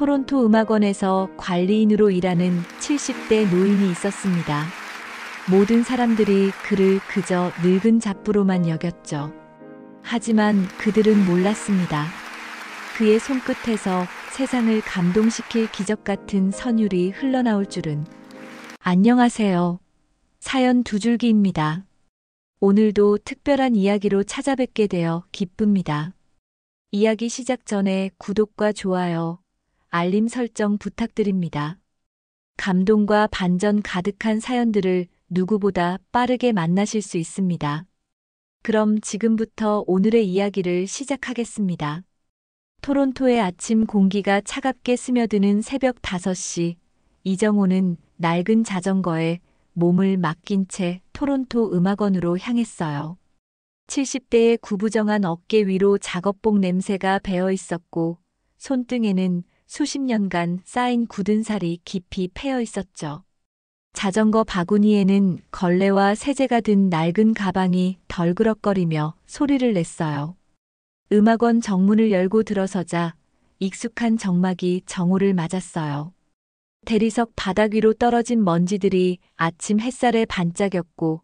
토론토 음악원에서 관리인으로 일하는 70대 노인이 있었습니다. 모든 사람들이 그를 그저 늙은 잡부로만 여겼죠. 하지만 그들은 몰랐습니다. 그의 손끝에서 세상을 감동시킬 기적 같은 선율이 흘러나올 줄은. 안녕하세요. 사연 두 줄기입니다. 오늘도 특별한 이야기로 찾아뵙게 되어 기쁩니다. 이야기 시작 전에 구독과 좋아요, 알림 설정 부탁드립니다. 감동과 반전 가득한 사연들을 누구보다 빠르게 만나실 수 있습니다. 그럼 지금부터 오늘의 이야기를 시작하겠습니다. 토론토의 아침 공기가 차갑게 스며드는 새벽 5시, 이정호는 낡은 자전거에 몸을 맡긴 채 토론토 음악원으로 향했어요. 70대의 구부정한 어깨 위로 작업복 냄새가 배어 있었고 손등에는 수십 년간 쌓인 굳은 살이 깊이 패여 있었죠. 자전거 바구니에는 걸레와 세제가 든 낡은 가방이 덜그럭거리며 소리를 냈어요. 음악원 정문을 열고 들어서자 익숙한 정막이 정호를 맞았어요. 대리석 바닥 위로 떨어진 먼지들이 아침 햇살에 반짝였고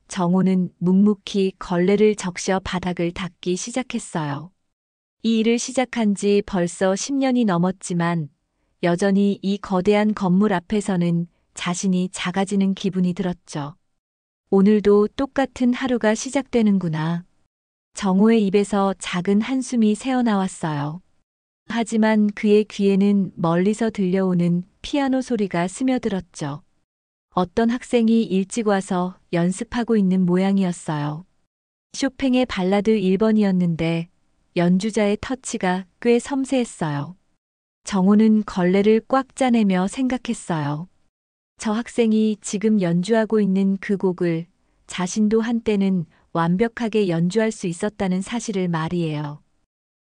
정호는 묵묵히 걸레를 적셔 바닥을 닦기 시작했어요. 이 일을 시작한 지 벌써 10년이 넘었지만 여전히 이 거대한 건물 앞에서는 자신이 작아지는 기분이 들었죠. 오늘도 똑같은 하루가 시작되는구나. 정호의 입에서 작은 한숨이 새어나왔어요. 하지만 그의 귀에는 멀리서 들려오는 피아노 소리가 스며들었죠. 어떤 학생이 일찍 와서 연습하고 있는 모양이었어요. 쇼팽의 발라드 1번이었는데 연주자의 터치가 꽤 섬세했어요. 정호는 걸레를 꽉 짜내며 생각했어요. 저 학생이 지금 연주하고 있는 그 곡을 자신도 한때는 완벽하게 연주할 수 있었다는 사실을 말이에요.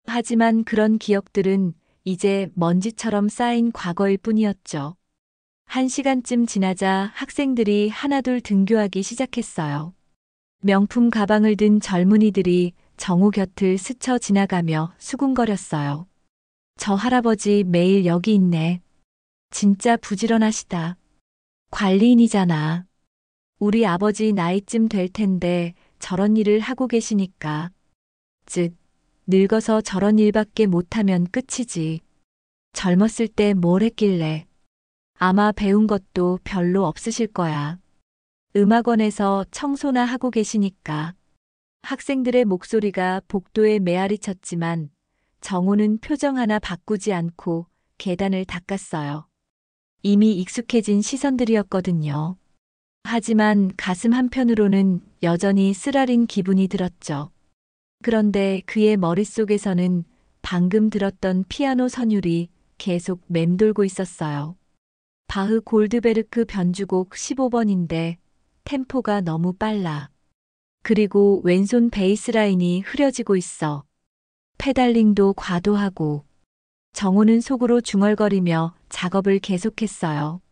하지만 그런 기억들은 이제 먼지처럼 쌓인 과거일 뿐이었죠. 1시간쯤 지나자 학생들이 하나둘 등교하기 시작했어요. 명품 가방을 든 젊은이들이 정호 곁을 스쳐 지나가며 수군거렸어요. 저 할아버지 매일 여기 있네. 진짜 부지런하시다. 관리인이잖아. 우리 아버지 나이쯤 될 텐데 저런 일을 하고 계시니까. 즉, 늙어서 저런 일밖에 못하면 끝이지. 젊었을 때 뭘 했길래. 아마 배운 것도 별로 없으실 거야. 음악원에서 청소나 하고 계시니까. 학생들의 목소리가 복도에 메아리 쳤지만 정호는 표정 하나 바꾸지 않고 계단을 닦았어요. 이미 익숙해진 시선들이었거든요. 하지만 가슴 한편으로는 여전히 쓰라린 기분이 들었죠. 그런데 그의 머릿속에서는 방금 들었던 피아노 선율이 계속 맴돌고 있었어요. 바흐 골드베르크 변주곡 15번인데 템포가 너무 빨라. 그리고 왼손 베이스 라인이 흐려지고 있어. 페달링도 과도하고. 정호는 속으로 중얼거리며 작업을 계속했어요.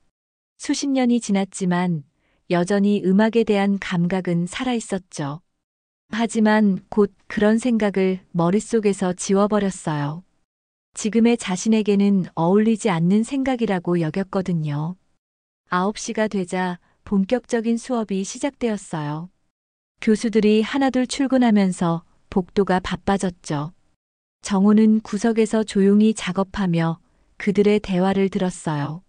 수십 년이 지났지만 여전히 음악에 대한 감각은 살아있었죠. 하지만 곧 그런 생각을 머릿속에서 지워버렸어요. 지금의 자신에게는 어울리지 않는 생각이라고 여겼거든요. 9시가 되자 본격적인 수업이 시작되었어요. 교수들이 하나둘 출근하면서 복도가 바빠졌죠. 정호는 구석에서 조용히 작업하며 그들의 대화를 들었어요.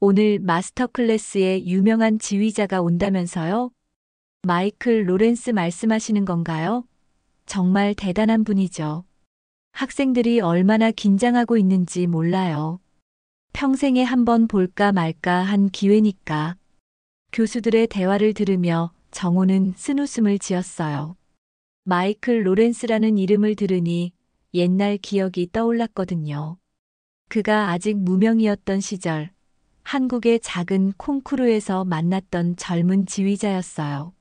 오늘 마스터 클래스에 유명한 지휘자가 온다면서요? 마이클 로렌스 말씀하시는 건가요? 정말 대단한 분이죠. 학생들이 얼마나 긴장하고 있는지 몰라요. 평생에 한번 볼까 말까 한 기회니까. 교수들의 대화를 들으며 정호는 쓴웃음을 지었어요. 마이클 로렌스라는 이름을 들으니 옛날 기억이 떠올랐거든요. 그가 아직 무명이었던 시절, 한국의 작은 콩쿠르에서 만났던 젊은 지휘자였어요.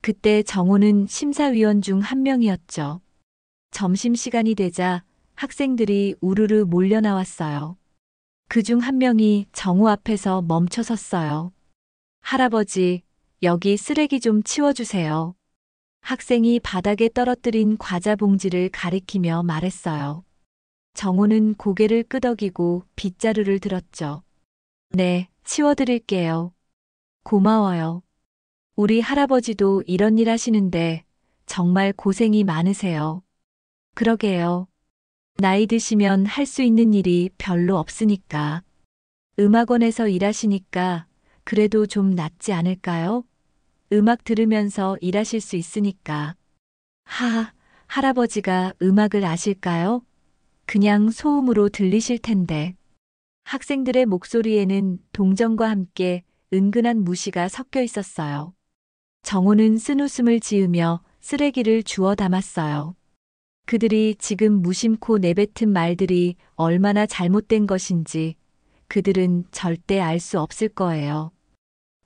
그때 정호는 심사위원 중 한 명이었죠. 점심시간이 되자 학생들이 우르르 몰려 나왔어요. 그중 한 명이 정호 앞에서 멈춰 섰어요. 할아버지, 여기 쓰레기 좀 치워주세요. 학생이 바닥에 떨어뜨린 과자 봉지를 가리키며 말했어요. 정호는 고개를 끄덕이고 빗자루를 들었죠. 네, 치워드릴게요. 고마워요. 우리 할아버지도 이런 일 하시는데 정말 고생이 많으세요. 그러게요. 나이 드시면 할 수 있는 일이 별로 없으니까. 음악원에서 일하시니까 그래도 좀 낫지 않을까요? 음악 들으면서 일하실 수 있으니까. 할아버지가 음악을 아실까요? 그냥 소음으로 들리실 텐데. 학생들의 목소리에는 동정과 함께 은근한 무시가 섞여 있었어요. 정호는 쓴웃음을 지으며 쓰레기를 주워 담았어요. 그들이 지금 무심코 내뱉은 말들이 얼마나 잘못된 것인지 그들은 절대 알 수 없을 거예요.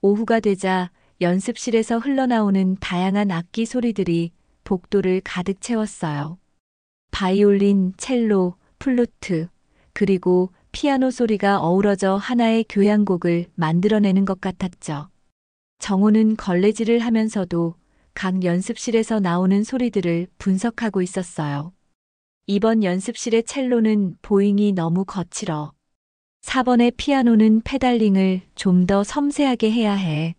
오후가 되자 연습실에서 흘러나오는 다양한 악기 소리들이 복도를 가득 채웠어요. 바이올린, 첼로, 플루트, 그리고 피아노 소리가 어우러져 하나의 교향곡을 만들어내는 것 같았죠. 정호는 걸레질을 하면서도 각 연습실에서 나오는 소리들을 분석하고 있었어요. 이번 연습실의 첼로는 보잉이 너무 거칠어. 4번의 피아노는 페달링을 좀 더 섬세하게 해야 해.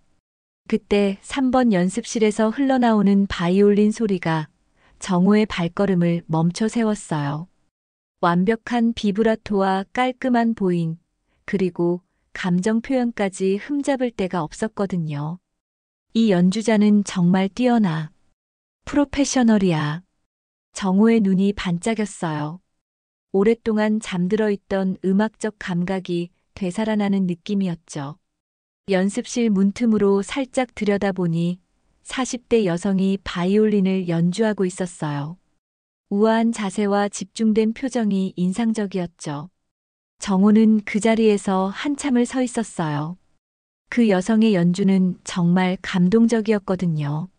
그때 3번 연습실에서 흘러나오는 바이올린 소리가 정호의 발걸음을 멈춰 세웠어요. 완벽한 비브라토와 깔끔한 보잉, 그리고 감정 표현까지 흠잡을 데가 없었거든요. 이 연주자는 정말 뛰어나. 프로페셔널이야. 정호의 눈이 반짝였어요. 오랫동안 잠들어 있던 음악적 감각이 되살아나는 느낌이었죠. 연습실 문틈으로 살짝 들여다보니 40대 여성이 바이올린을 연주하고 있었어요. 우아한 자세와 집중된 표정이 인상적이었죠. 정호는 그 자리에서 한참을 서 있었어요. 그 여성의 연주는 정말 감동적이었거든요.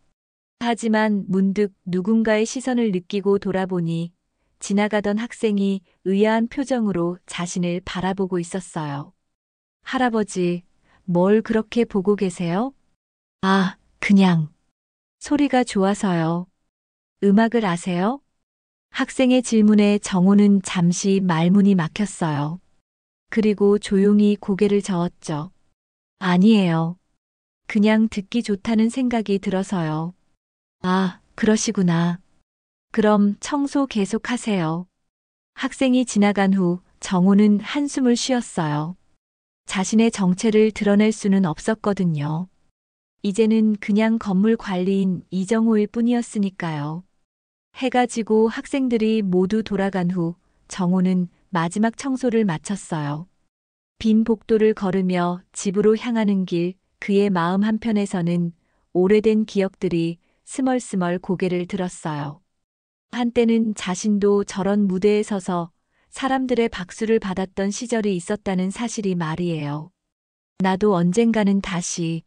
하지만 문득 누군가의 시선을 느끼고 돌아보니 지나가던 학생이 의아한 표정으로 자신을 바라보고 있었어요. 할아버지, 뭘 그렇게 보고 계세요? 그냥. 소리가 좋아서요. 음악을 아세요? 학생의 질문에 정호는 잠시 말문이 막혔어요. 그리고 조용히 고개를 저었죠. 아니에요. 그냥 듣기 좋다는 생각이 들어서요. 그러시구나. 그럼 청소 계속하세요. 학생이 지나간 후 정호는 한숨을 쉬었어요. 자신의 정체를 드러낼 수는 없었거든요. 이제는 그냥 건물 관리인 이정호일 뿐이었으니까요. 해가 지고 학생들이 모두 돌아간 후 정호는 마지막 청소를 마쳤어요. 빈 복도를 걸으며 집으로 향하는 길, 그의 마음 한편에서는 오래된 기억들이 스멀스멀 고개를 들었어요. 한때는 자신도 저런 무대에 서서 사람들의 박수를 받았던 시절이 있었다는 사실이 말이에요. 나도 언젠가는 다시.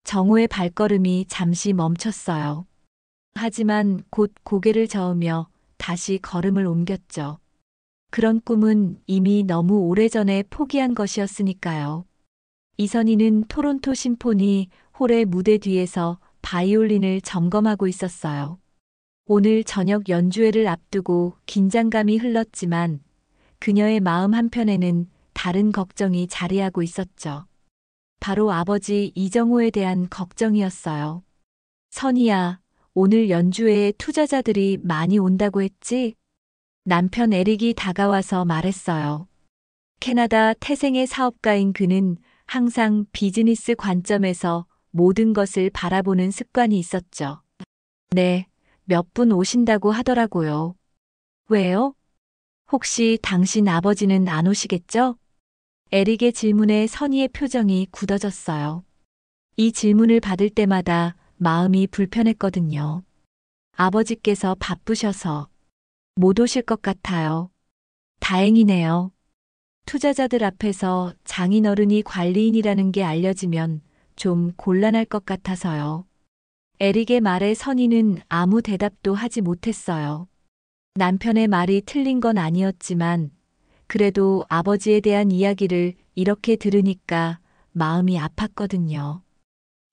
정호의 발걸음이 잠시 멈췄어요. 하지만 곧 고개를 저으며 다시 걸음을 옮겼죠. 그런 꿈은 이미 너무 오래전에 포기한 것이었으니까요. 이선희는 토론토 심포니 홀의 무대 뒤에서 바이올린을 점검하고 있었어요. 오늘 저녁 연주회를 앞두고 긴장감이 흘렀지만 그녀의 마음 한편에는 다른 걱정이 자리하고 있었죠. 바로 아버지 이정호에 대한 걱정이었어요. 선희야, 오늘 연주회에 투자자들이 많이 온다고 했지? 남편 에릭이 다가와서 말했어요. 캐나다 태생의 사업가인 그는 항상 비즈니스 관점에서 모든 것을 바라보는 습관이 있었죠. 네, 몇 분 오신다고 하더라고요. 왜요? 혹시 당신 아버지는 안 오시겠죠? 에릭의 질문에 선희의 표정이 굳어졌어요. 이 질문을 받을 때마다 마음이 불편했거든요. 아버지께서 바쁘셔서 못 오실 것 같아요. 다행이네요. 투자자들 앞에서 장인어른이 관리인이라는 게 알려지면 좀 곤란할 것 같아서요. 에릭의 말에 선희는 아무 대답도 하지 못했어요. 남편의 말이 틀린 건 아니었지만 그래도 아버지에 대한 이야기를 이렇게 들으니까 마음이 아팠거든요.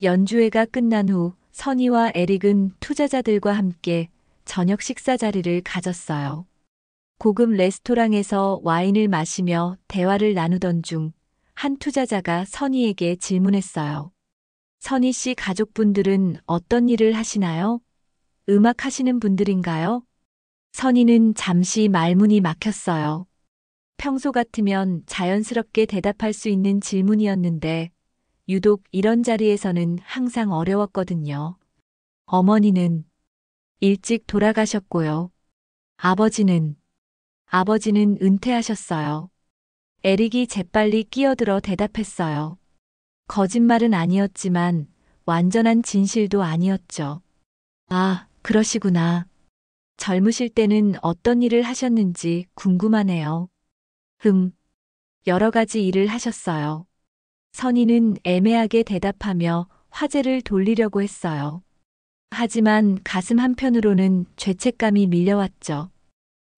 연주회가 끝난 후 선희와 에릭은 투자자들과 함께 저녁 식사 자리를 가졌어요. 고급 레스토랑에서 와인을 마시며 대화를 나누던 중 한 투자자가 선희에게 질문했어요. 선희 씨 가족분들은 어떤 일을 하시나요? 음악 하시는 분들인가요? 선희는 잠시 말문이 막혔어요. 평소 같으면 자연스럽게 대답할 수 있는 질문이었는데 유독 이런 자리에서는 항상 어려웠거든요. 어머니는 일찍 돌아가셨고요. 아버지는 은퇴하셨어요. 에릭이 재빨리 끼어들어 대답했어요. 거짓말은 아니었지만 완전한 진실도 아니었죠. 아, 그러시구나. 젊으실 때는 어떤 일을 하셨는지 궁금하네요. 여러 가지 일을 하셨어요. 선희는 애매하게 대답하며 화제를 돌리려고 했어요. 하지만 가슴 한편으로는 죄책감이 밀려왔죠.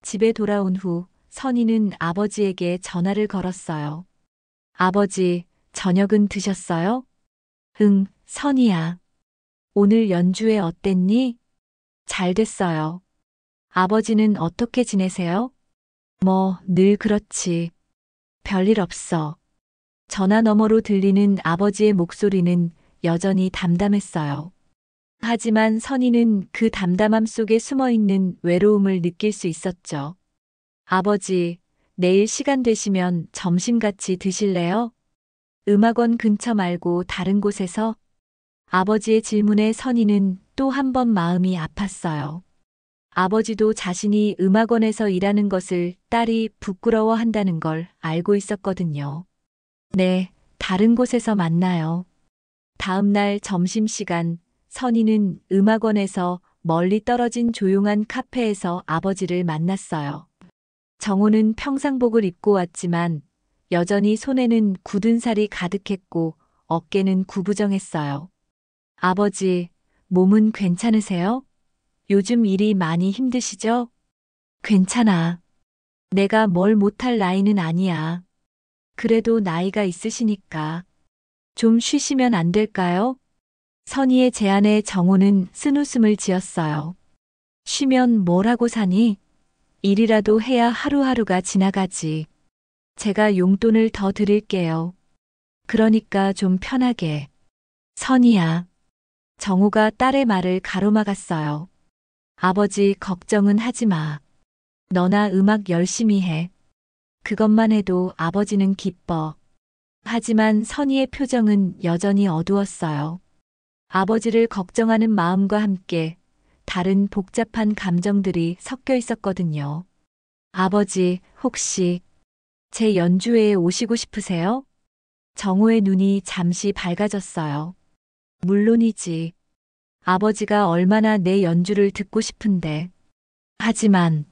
집에 돌아온 후 선희는 아버지에게 전화를 걸었어요. 아버지, 저녁은 드셨어요? 응, 선희야. 오늘 연주회 어땠니? 잘 됐어요. 아버지는 어떻게 지내세요? 뭐, 늘 그렇지. 별일 없어. 전화 너머로 들리는 아버지의 목소리는 여전히 담담했어요. 하지만 선희는 그 담담함 속에 숨어 있는 외로움을 느낄 수 있었죠. 아버지, 내일 시간 되시면 점심 같이 드실래요? 음악원 근처 말고 다른 곳에서? 아버지의 질문에 선희는 또 한 번 마음이 아팠어요. 아버지도 자신이 음악원에서 일하는 것을 딸이 부끄러워한다는 걸 알고 있었거든요. 네, 다른 곳에서 만나요. 다음 날 점심시간, 선희는 음악원에서 멀리 떨어진 조용한 카페에서 아버지를 만났어요. 정호는 평상복을 입고 왔지만 여전히 손에는 굳은 살이 가득했고 어깨는 구부정했어요. 아버지, 몸은 괜찮으세요? 요즘 일이 많이 힘드시죠? 괜찮아. 내가 뭘 못할 나이는 아니야. 그래도 나이가 있으시니까. 좀 쉬시면 안 될까요? 선희의 제안에 정호는 쓴웃음을 지었어요. 쉬면 뭘 하고 사니? 일이라도 해야 하루하루가 지나가지. 제가 용돈을 더 드릴게요. 그러니까 좀 편하게. 선희야. 정호가 딸의 말을 가로막았어요. 아버지 걱정은 하지 마. 너나 음악 열심히 해. 그것만 해도 아버지는 기뻐. 하지만 선희의 표정은 여전히 어두웠어요. 아버지를 걱정하는 마음과 함께 다른 복잡한 감정들이 섞여 있었거든요. 아버지, 혹시 제 연주회에 오시고 싶으세요? 정호의 눈이 잠시 밝아졌어요. 물론이지. 아버지가 얼마나 내 연주를 듣고 싶은데. 하지만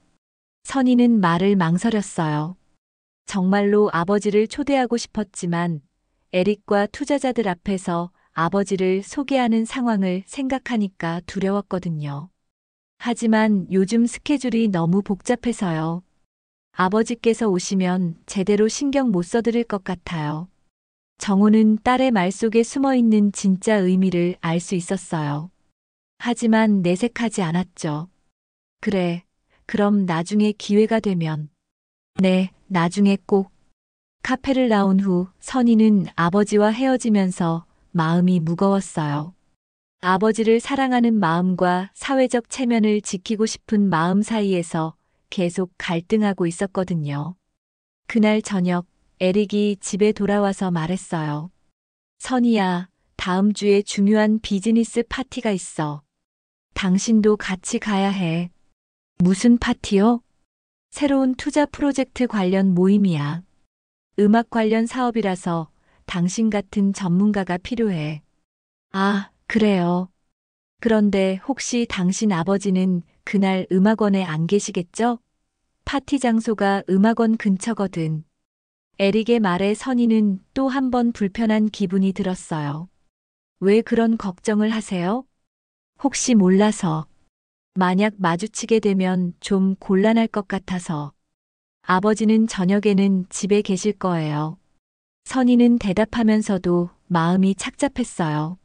선희는 말을 망설였어요. 정말로 아버지를 초대하고 싶었지만 에릭과 투자자들 앞에서 아버지를 소개하는 상황을 생각하니까 두려웠거든요. 하지만 요즘 스케줄이 너무 복잡해서요. 아버지께서 오시면 제대로 신경 못 써드릴 것 같아요. 정호는 딸의 말 속에 숨어 있는 진짜 의미를 알 수 있었어요. 하지만 내색하지 않았죠. 그래, 그럼 나중에 기회가 되면. 네, 나중에 꼭. 카페를 나온 후 선희는 아버지와 헤어지면서 마음이 무거웠어요. 아버지를 사랑하는 마음과 사회적 체면을 지키고 싶은 마음 사이에서 계속 갈등하고 있었거든요. 그날 저녁, 에릭이 집에 돌아와서 말했어요. 선희야, 다음 주에 중요한 비즈니스 파티가 있어. 당신도 같이 가야 해. 무슨 파티요? 새로운 투자 프로젝트 관련 모임이야. 음악 관련 사업이라서 당신 같은 전문가가 필요해. 아, 그래요. 그런데 혹시 당신 아버지는 그날 음악원에 안 계시겠죠? 파티 장소가 음악원 근처거든. 에릭의 말에 선희는 또 한 번 불편한 기분이 들었어요. 왜 그런 걱정을 하세요? 혹시 몰라서. 만약 마주치게 되면 좀 곤란할 것 같아서. 아버지는 저녁에는 집에 계실 거예요. 선희는 대답하면서도 마음이 착잡했어요.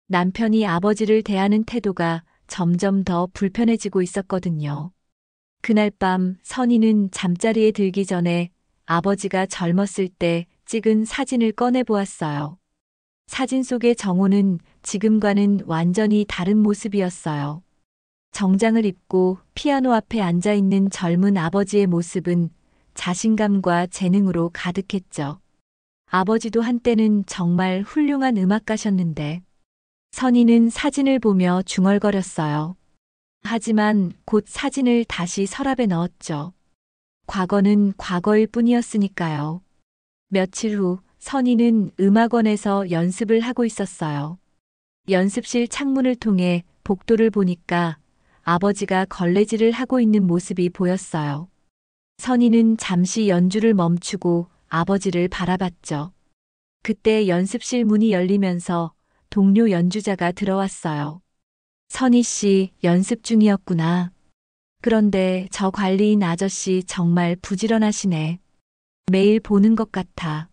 남편이 아버지를 대하는 태도가 점점 더 불편해지고 있었거든요. 그날 밤 선희는 잠자리에 들기 전에 아버지가 젊었을 때 찍은 사진을 꺼내 보았어요. 사진 속의 정호는 지금과는 완전히 다른 모습이었어요. 정장을 입고 피아노 앞에 앉아 있는 젊은 아버지의 모습은 자신감과 재능으로 가득했죠. 아버지도 한때는 정말 훌륭한 음악가셨는데 선희는 사진을 보며 중얼거렸어요. 하지만 곧 사진을 다시 서랍에 넣었죠. 과거는 과거일 뿐이었으니까요. 며칠 후 선희는 음악원에서 연습을 하고 있었어요. 연습실 창문을 통해 복도를 보니까 아버지가 걸레질을 하고 있는 모습이 보였어요. 선희는 잠시 연주를 멈추고 아버지를 바라봤죠. 그때 연습실 문이 열리면서 동료 연주자가 들어왔어요. 선희 씨, 연습 중이었구나. 그런데 저 관리인 아저씨 정말 부지런하시네. 매일 보는 것 같아.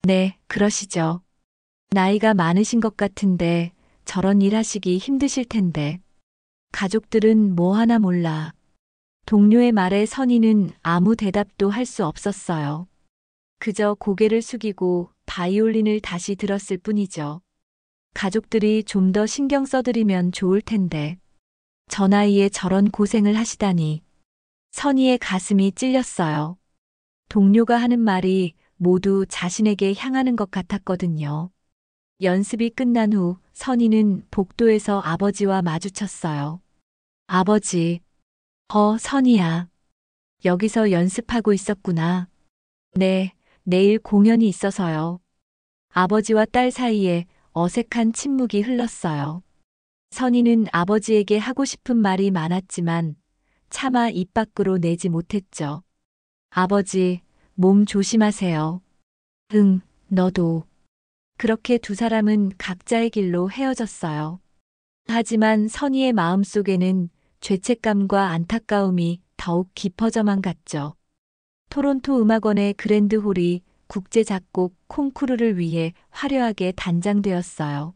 네, 그러시죠. 나이가 많으신 것 같은데 저런 일 하시기 힘드실 텐데. 가족들은 뭐 하나 몰라. 동료의 말에 선희는 아무 대답도 할 수 없었어요. 그저 고개를 숙이고 바이올린을 다시 들었을 뿐이죠. 가족들이 좀 더 신경 써드리면 좋을 텐데. 저 나이에 저런 고생을 하시다니. 선희의 가슴이 찔렸어요. 동료가 하는 말이 모두 자신에게 향하는 것 같았거든요. 연습이 끝난 후 선희는 복도에서 아버지와 마주쳤어요. 아버지, 선희야. 여기서 연습하고 있었구나. 네, 내일 공연이 있어서요. 아버지와 딸 사이에 어색한 침묵이 흘렀어요. 선희는 아버지에게 하고 싶은 말이 많았지만 차마 입 밖으로 내지 못했죠. 아버지, 몸 조심하세요. 응, 너도. 그렇게 두 사람은 각자의 길로 헤어졌어요. 하지만 선희의 마음속에는 죄책감과 안타까움이 더욱 깊어져만 갔죠. 토론토 음악원의 그랜드홀이 국제 작곡 콩쿠르를 위해 화려하게 단장되었어요.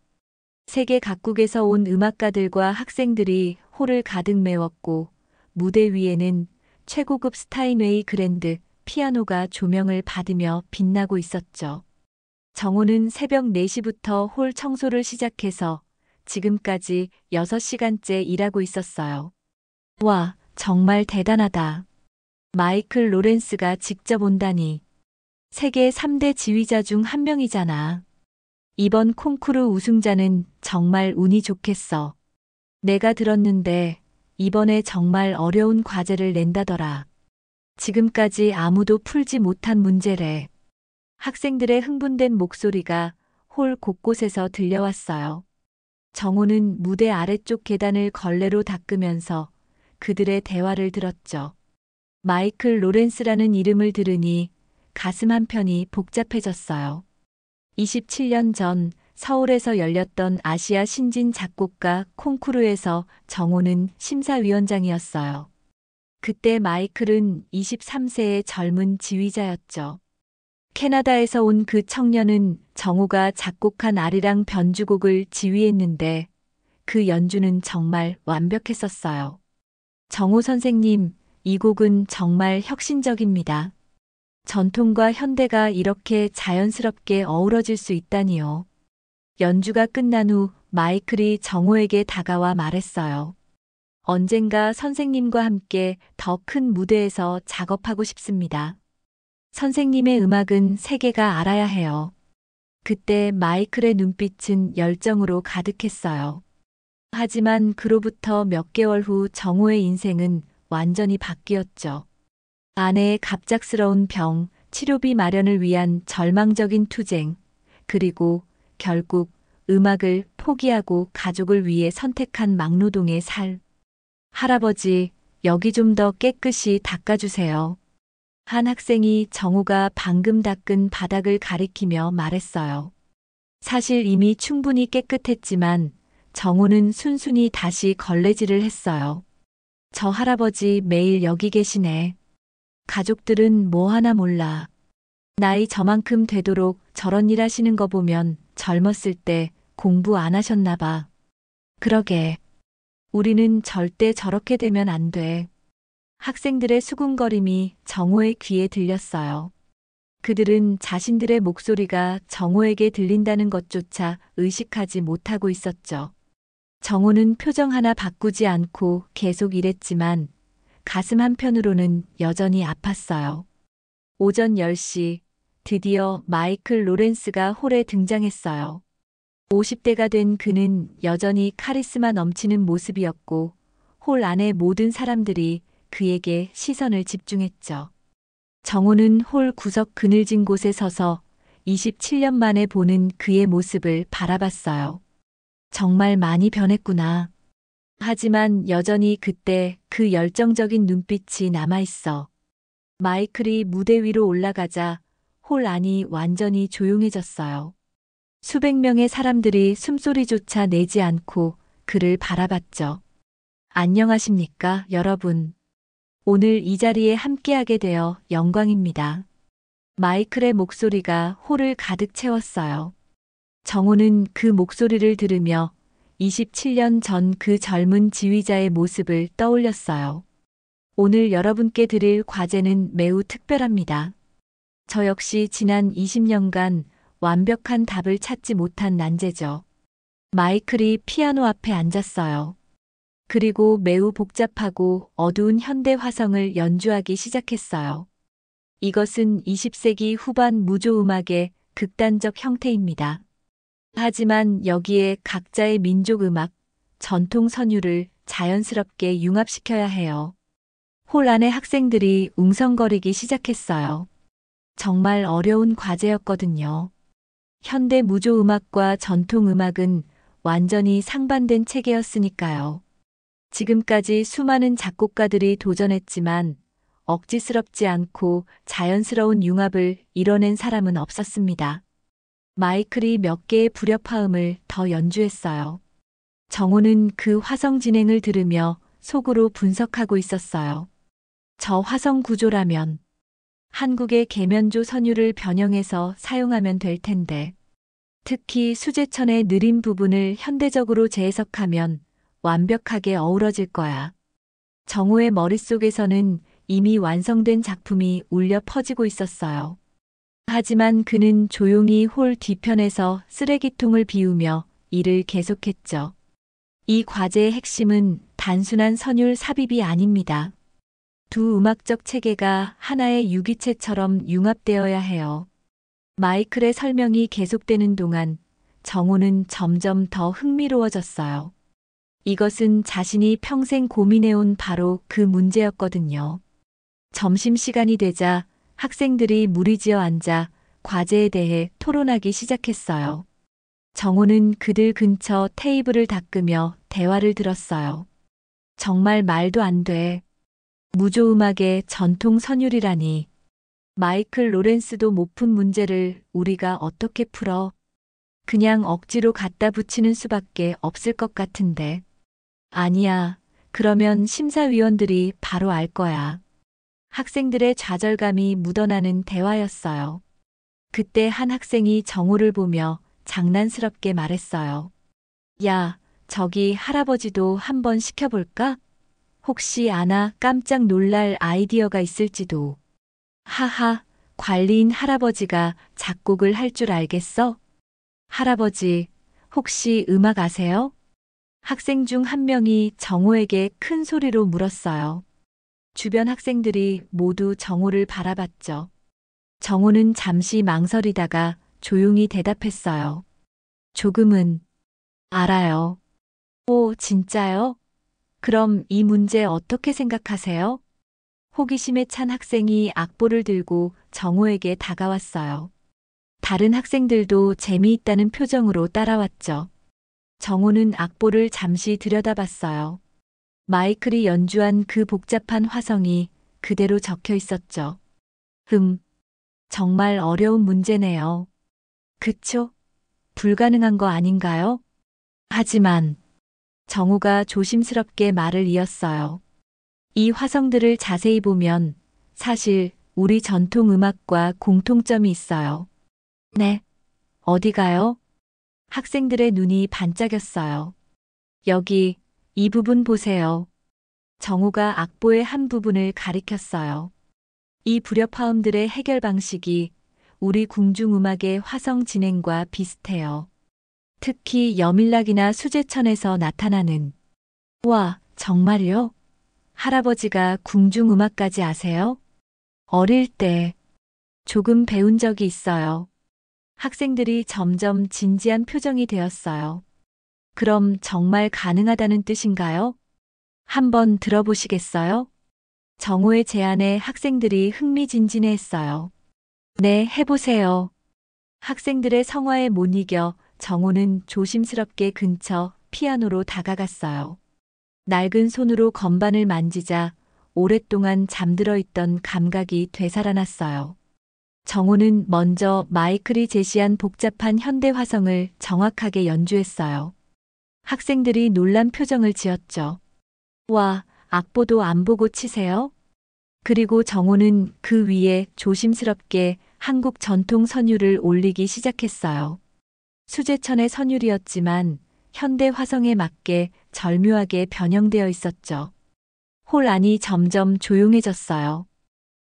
세계 각국에서 온 음악가들과 학생들이 홀을 가득 메웠고 무대 위에는 최고급 스타인웨이 그랜드 피아노가 조명을 받으며 빛나고 있었죠. 정호는 새벽 4시부터 홀 청소를 시작해서 지금까지 6시간째 일하고 있었어요. 와, 정말 대단하다. 마이클 로렌스가 직접 온다니. 세계 3대 지휘자 중 한 명이잖아. 이번 콩쿠르 우승자는 정말 운이 좋겠어. 내가 들었는데 이번에 정말 어려운 과제를 낸다더라. 지금까지 아무도 풀지 못한 문제래. 학생들의 흥분된 목소리가 홀 곳곳에서 들려왔어요. 정호는 무대 아래쪽 계단을 걸레로 닦으면서 그들의 대화를 들었죠. 마이클 로렌스라는 이름을 들으니 가슴 한편이 복잡해졌어요. 27년 전 서울에서 열렸던 아시아 신진 작곡가 콩쿠르에서 정호는 심사위원장이었어요. 그때 마이클은 23세의 젊은 지휘자였죠. 캐나다에서 온 그 청년은 정호가 작곡한 아리랑 변주곡을 지휘했는데 그 연주는 정말 완벽했었어요. 정호 선생님, 이 곡은 정말 혁신적입니다. 전통과 현대가 이렇게 자연스럽게 어우러질 수 있다니요. 연주가 끝난 후 마이클이 정호에게 다가와 말했어요. 언젠가 선생님과 함께 더 큰 무대에서 작업하고 싶습니다. 선생님의 음악은 세계가 알아야 해요. 그때 마이클의 눈빛은 열정으로 가득했어요. 하지만 그로부터 몇 개월 후 정호의 인생은 완전히 바뀌었죠. 아내의 갑작스러운 병, 치료비 마련을 위한 절망적인 투쟁, 그리고 결국 음악을 포기하고 가족을 위해 선택한 막노동의 삶. 할아버지, 여기 좀 더 깨끗이 닦아주세요. 한 학생이 정호가 방금 닦은 바닥을 가리키며 말했어요. 사실 이미 충분히 깨끗했지만 정호는 순순히 다시 걸레질을 했어요. 저 할아버지 매일 여기 계시네. 가족들은 뭐 하나 몰라. 나이 저만큼 되도록 저런 일 하시는 거 보면 젊었을 때 공부 안 하셨나 봐. 그러게. 우리는 절대 저렇게 되면 안 돼. 학생들의 수군거림이 정호의 귀에 들렸어요. 그들은 자신들의 목소리가 정호에게 들린다는 것조차 의식하지 못하고 있었죠. 정호는 표정 하나 바꾸지 않고 계속 일했지만 가슴 한편으로는 여전히 아팠어요. 오전 10시, 드디어 마이클 로렌스가 홀에 등장했어요. 50대가 된 그는 여전히 카리스마 넘치는 모습이었고 홀 안의 모든 사람들이 그에게 시선을 집중했죠. 정호는 홀 구석 그늘진 곳에 서서 27년 만에 보는 그의 모습을 바라봤어요. 정말 많이 변했구나. 하지만 여전히 그때 그 열정적인 눈빛이 남아있어. 마이클이 무대 위로 올라가자 홀 안이 완전히 조용해졌어요. 수백 명의 사람들이 숨소리조차 내지 않고 그를 바라봤죠. 안녕하십니까, 여러분. 오늘 이 자리에 함께하게 되어 영광입니다. 마이클의 목소리가 홀을 가득 채웠어요. 정호는 그 목소리를 들으며 27년 전 그 젊은 지휘자의 모습을 떠올렸어요. 오늘 여러분께 드릴 과제는 매우 특별합니다. 저 역시 지난 20년간 완벽한 답을 찾지 못한 난제죠. 마이클이 피아노 앞에 앉았어요. 그리고 매우 복잡하고 어두운 현대 화성을 연주하기 시작했어요. 이것은 20세기 후반 무조음악의 극단적 형태입니다. 하지만 여기에 각자의 민족 음악, 전통 선율을 자연스럽게 융합시켜야 해요. 홀 안의 학생들이 웅성거리기 시작했어요. 정말 어려운 과제였거든요. 현대 무조음악과 전통음악은 완전히 상반된 체계였으니까요. 지금까지 수많은 작곡가들이 도전했지만 억지스럽지 않고 자연스러운 융합을 이뤄낸 사람은 없었습니다. 마이클이 몇 개의 불협화음을 더 연주했어요. 정호는 그 화성 진행을 들으며 속으로 분석하고 있었어요. 저 화성 구조라면 한국의 계면조 선율을 변형해서 사용하면 될 텐데, 특히 수제천의 느린 부분을 현대적으로 재해석하면 완벽하게 어우러질 거야. 정호의 머릿속에서는 이미 완성된 작품이 울려 퍼지고 있었어요. 하지만 그는 조용히 홀 뒤편에서 쓰레기통을 비우며 일을 계속했죠. 이 과제의 핵심은 단순한 선율 삽입이 아닙니다. 두 음악적 체계가 하나의 유기체처럼 융합되어야 해요. 마이클의 설명이 계속되는 동안 정호는 점점 더 흥미로워졌어요. 이것은 자신이 평생 고민해온 바로 그 문제였거든요. 점심시간이 되자 학생들이 무리지어 앉아 과제에 대해 토론하기 시작했어요. 정호는 그들 근처 테이블을 닦으며 대화를 들었어요. 정말 말도 안 돼. 무조음악의 전통 선율이라니. 마이클 로렌스도 못 푼 문제를 우리가 어떻게 풀어? 그냥 억지로 갖다 붙이는 수밖에 없을 것 같은데. 아니야. 그러면 심사위원들이 바로 알 거야. 학생들의 좌절감이 묻어나는 대화였어요. 그때 한 학생이 정호를 보며 장난스럽게 말했어요. 야, 저기 할아버지도 한번 시켜볼까? 혹시 아나 깜짝 놀랄 아이디어가 있을지도. 하하, 관리인 할아버지가 작곡을 할 줄 알겠어? 할아버지, 혹시 음악 아세요? 학생 중 한 명이 정호에게 큰 소리로 물었어요. 주변 학생들이 모두 정호를 바라봤죠. 정호는 잠시 망설이다가 조용히 대답했어요. 조금은 알아요. 오, 진짜요? 그럼 이 문제 어떻게 생각하세요? 호기심에 찬 학생이 악보를 들고 정호에게 다가왔어요. 다른 학생들도 재미있다는 표정으로 따라왔죠. 정호는 악보를 잠시 들여다봤어요. 마이클이 연주한 그 복잡한 화성이 그대로 적혀 있었죠. 정말 어려운 문제네요. 그쵸? 불가능한 거 아닌가요? 하지만 정호가 조심스럽게 말을 이었어요. 이 화성들을 자세히 보면 사실 우리 전통 음악과 공통점이 있어요. 네. 어디가요? 학생들의 눈이 반짝였어요. 여기, 이 부분 보세요. 정우가 악보의 한 부분을 가리켰어요. 이 불협화음들의 해결 방식이 우리 궁중음악의 화성 진행과 비슷해요. 특히 여밀락이나 수제천에서 나타나는 와, 정말요? 할아버지가 궁중음악까지 아세요? 어릴 때 조금 배운 적이 있어요. 학생들이 점점 진지한 표정이 되었어요. 그럼 정말 가능하다는 뜻인가요? 한번 들어보시겠어요? 정호의 제안에 학생들이 흥미진진해했어요. 네, 해보세요. 학생들의 성화에 못 이겨 정호는 조심스럽게 근처 피아노로 다가갔어요. 낡은 손으로 건반을 만지자 오랫동안 잠들어 있던 감각이 되살아났어요. 정호는 먼저 마이클이 제시한 복잡한 현대 화성을 정확하게 연주했어요. 학생들이 놀란 표정을 지었죠. 와, 악보도 안 보고 치세요? 그리고 정호는 그 위에 조심스럽게 한국 전통 선율을 올리기 시작했어요. 수제천의 선율이었지만 현대 화성에 맞게 절묘하게 변형되어 있었죠. 홀 안이 점점 조용해졌어요.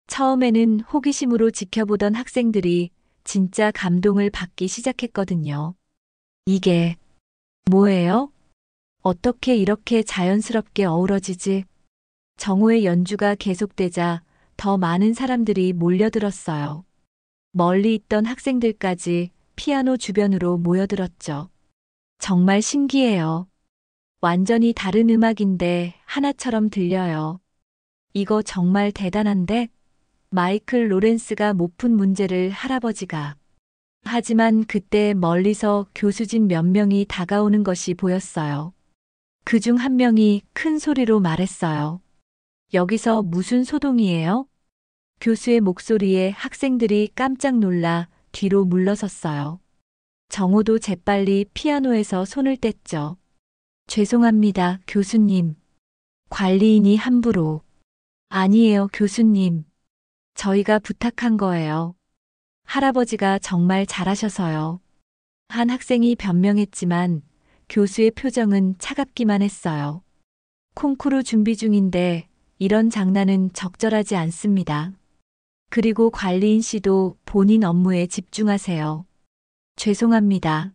처음에는 호기심으로 지켜보던 학생들이 진짜 감동을 받기 시작했거든요. 이게 뭐예요? 어떻게 이렇게 자연스럽게 어우러지지? 정호의 연주가 계속되자 더 많은 사람들이 몰려들었어요. 멀리 있던 학생들까지 피아노 주변으로 모여들었죠. 정말 신기해요. 완전히 다른 음악인데 하나처럼 들려요. 이거 정말 대단한데? 마이클 로렌스가 못 푼 문제를 할아버지가. 하지만 그때 멀리서 교수진 몇 명이 다가오는 것이 보였어요. 그중 한 명이 큰 소리로 말했어요. 여기서 무슨 소동이에요? 교수의 목소리에 학생들이 깜짝 놀라 뒤로 물러섰어요. 정호도 재빨리 피아노에서 손을 뗐죠. 죄송합니다, 교수님. 관리인이 함부로. 아니에요, 교수님. 저희가 부탁한 거예요. 할아버지가 정말 잘하셔서요. 한 학생이 변명했지만 교수의 표정은 차갑기만 했어요. 콩쿠르 준비 중인데 이런 장난은 적절하지 않습니다. 그리고 관리인 씨도 본인 업무에 집중하세요. 죄송합니다.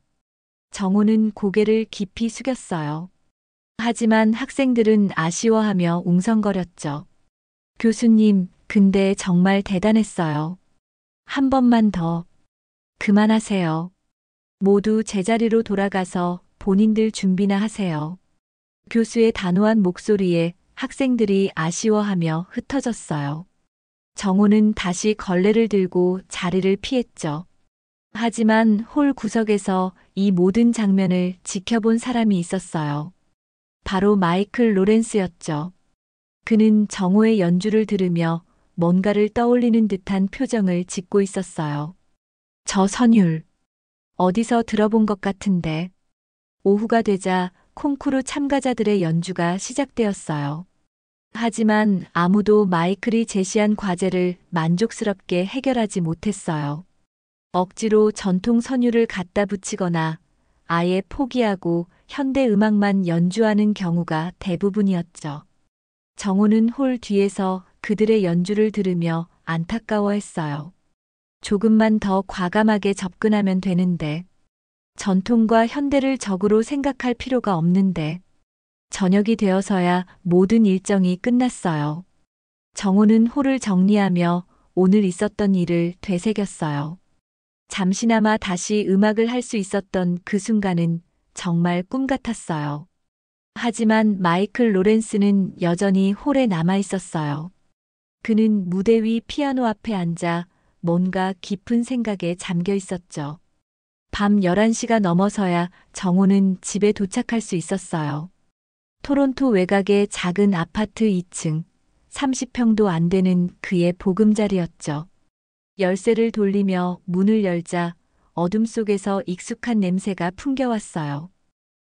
정호는 고개를 깊이 숙였어요. 하지만 학생들은 아쉬워하며 웅성거렸죠. 교수님, 근데 정말 대단했어요. 한 번만 더. 그만하세요. 모두 제자리로 돌아가서 본인들 준비나 하세요. 교수의 단호한 목소리에 학생들이 아쉬워하며 흩어졌어요. 정호는 다시 걸레를 들고 자리를 피했죠. 하지만 홀 구석에서 이 모든 장면을 지켜본 사람이 있었어요. 바로 마이클 로렌스였죠. 그는 정호의 연주를 들으며 뭔가를 떠올리는 듯한 표정을 짓고 있었어요. 저 선율. 어디서 들어본 것 같은데. 오후가 되자 콩쿠르 참가자들의 연주가 시작되었어요. 하지만 아무도 마이클이 제시한 과제를 만족스럽게 해결하지 못했어요. 억지로 전통 선율을 갖다 붙이거나 아예 포기하고 현대 음악만 연주하는 경우가 대부분이었죠. 정호는 홀 뒤에서 그들의 연주를 들으며 안타까워했어요. 조금만 더 과감하게 접근하면 되는데, 전통과 현대를 적으로 생각할 필요가 없는데, 저녁이 되어서야 모든 일정이 끝났어요. 정호는 홀을 정리하며 오늘 있었던 일을 되새겼어요. 잠시나마 다시 음악을 할 수 있었던 그 순간은 정말 꿈 같았어요. 하지만 마이클 로렌스는 여전히 홀에 남아 있었어요. 그는 무대 위 피아노 앞에 앉아 뭔가 깊은 생각에 잠겨 있었죠. 밤 11시가 넘어서야 정호는 집에 도착할 수 있었어요. 토론토 외곽의 작은 아파트 2층, 30평도 안 되는 그의 보금자리였죠. 열쇠를 돌리며 문을 열자 어둠 속에서 익숙한 냄새가 풍겨왔어요.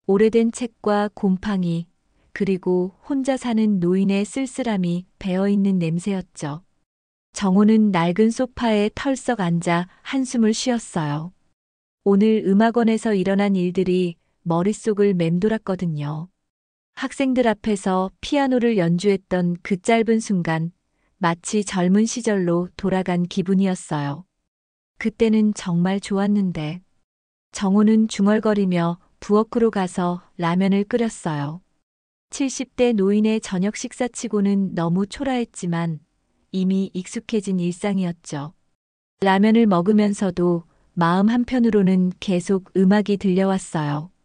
오래된 책과 곰팡이, 그리고 혼자 사는 노인의 쓸쓸함이 배어있는 냄새였죠. 정호는 낡은 소파에 털썩 앉아 한숨을 쉬었어요. 오늘 음악원에서 일어난 일들이 머릿속을 맴돌았거든요. 학생들 앞에서 피아노를 연주했던 그 짧은 순간 마치 젊은 시절로 돌아간 기분이었어요. 그때는 정말 좋았는데. 정호는 중얼거리며 부엌으로 가서 라면을 끓였어요. 70대 노인의 저녁 식사치고는 너무 초라했지만 이미 익숙해진 일상이었죠. 라면을 먹으면서도 마음 한편으로는 계속 음악이 들려왔어요.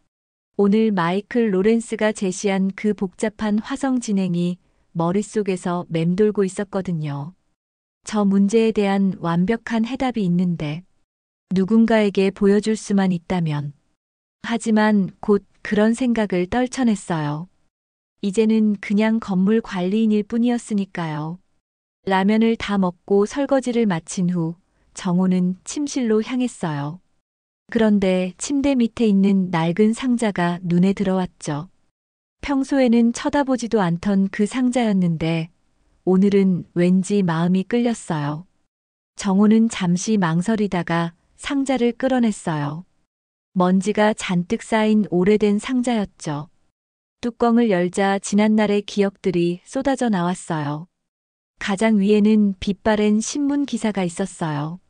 오늘 마이클 로렌스가 제시한 그 복잡한 화성 진행이 머릿속에서 맴돌고 있었거든요. 저 문제에 대한 완벽한 해답이 있는데 누군가에게 보여줄 수만 있다면. 하지만 곧 그런 생각을 떨쳐냈어요. 이제는 그냥 건물 관리인일 뿐이었으니까요. 라면을 다 먹고 설거지를 마친 후 정호는 침실로 향했어요. 그런데 침대 밑에 있는 낡은 상자가 눈에 들어왔죠. 평소에는 쳐다보지도 않던 그 상자였는데 오늘은 왠지 마음이 끌렸어요. 정호는 잠시 망설이다가 상자를 끌어냈어요. 먼지가 잔뜩 쌓인 오래된 상자였죠. 뚜껑을 열자 지난날의 기억들이 쏟아져 나왔어요. 가장 위에는 빛바랜 신문 기사가 있었어요.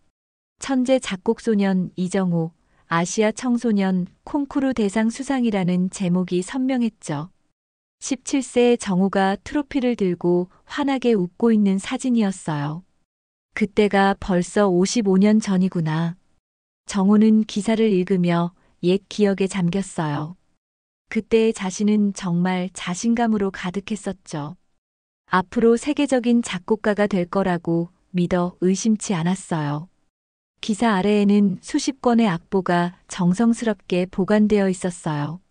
천재 작곡소년 이정호, 아시아 청소년 콩쿠르 대상 수상이라는 제목이 선명했죠. 17세의 정호가 트로피를 들고 환하게 웃고 있는 사진이었어요. 그때가 벌써 55년 전이구나. 정호는 기사를 읽으며 옛 기억에 잠겼어요. 그때의 자신은 정말 자신감으로 가득했었죠. 앞으로 세계적인 작곡가가 될 거라고 믿어 의심치 않았어요. 기사 아래에는 수십 건의 악보가 정성스럽게 보관되어 있었어요.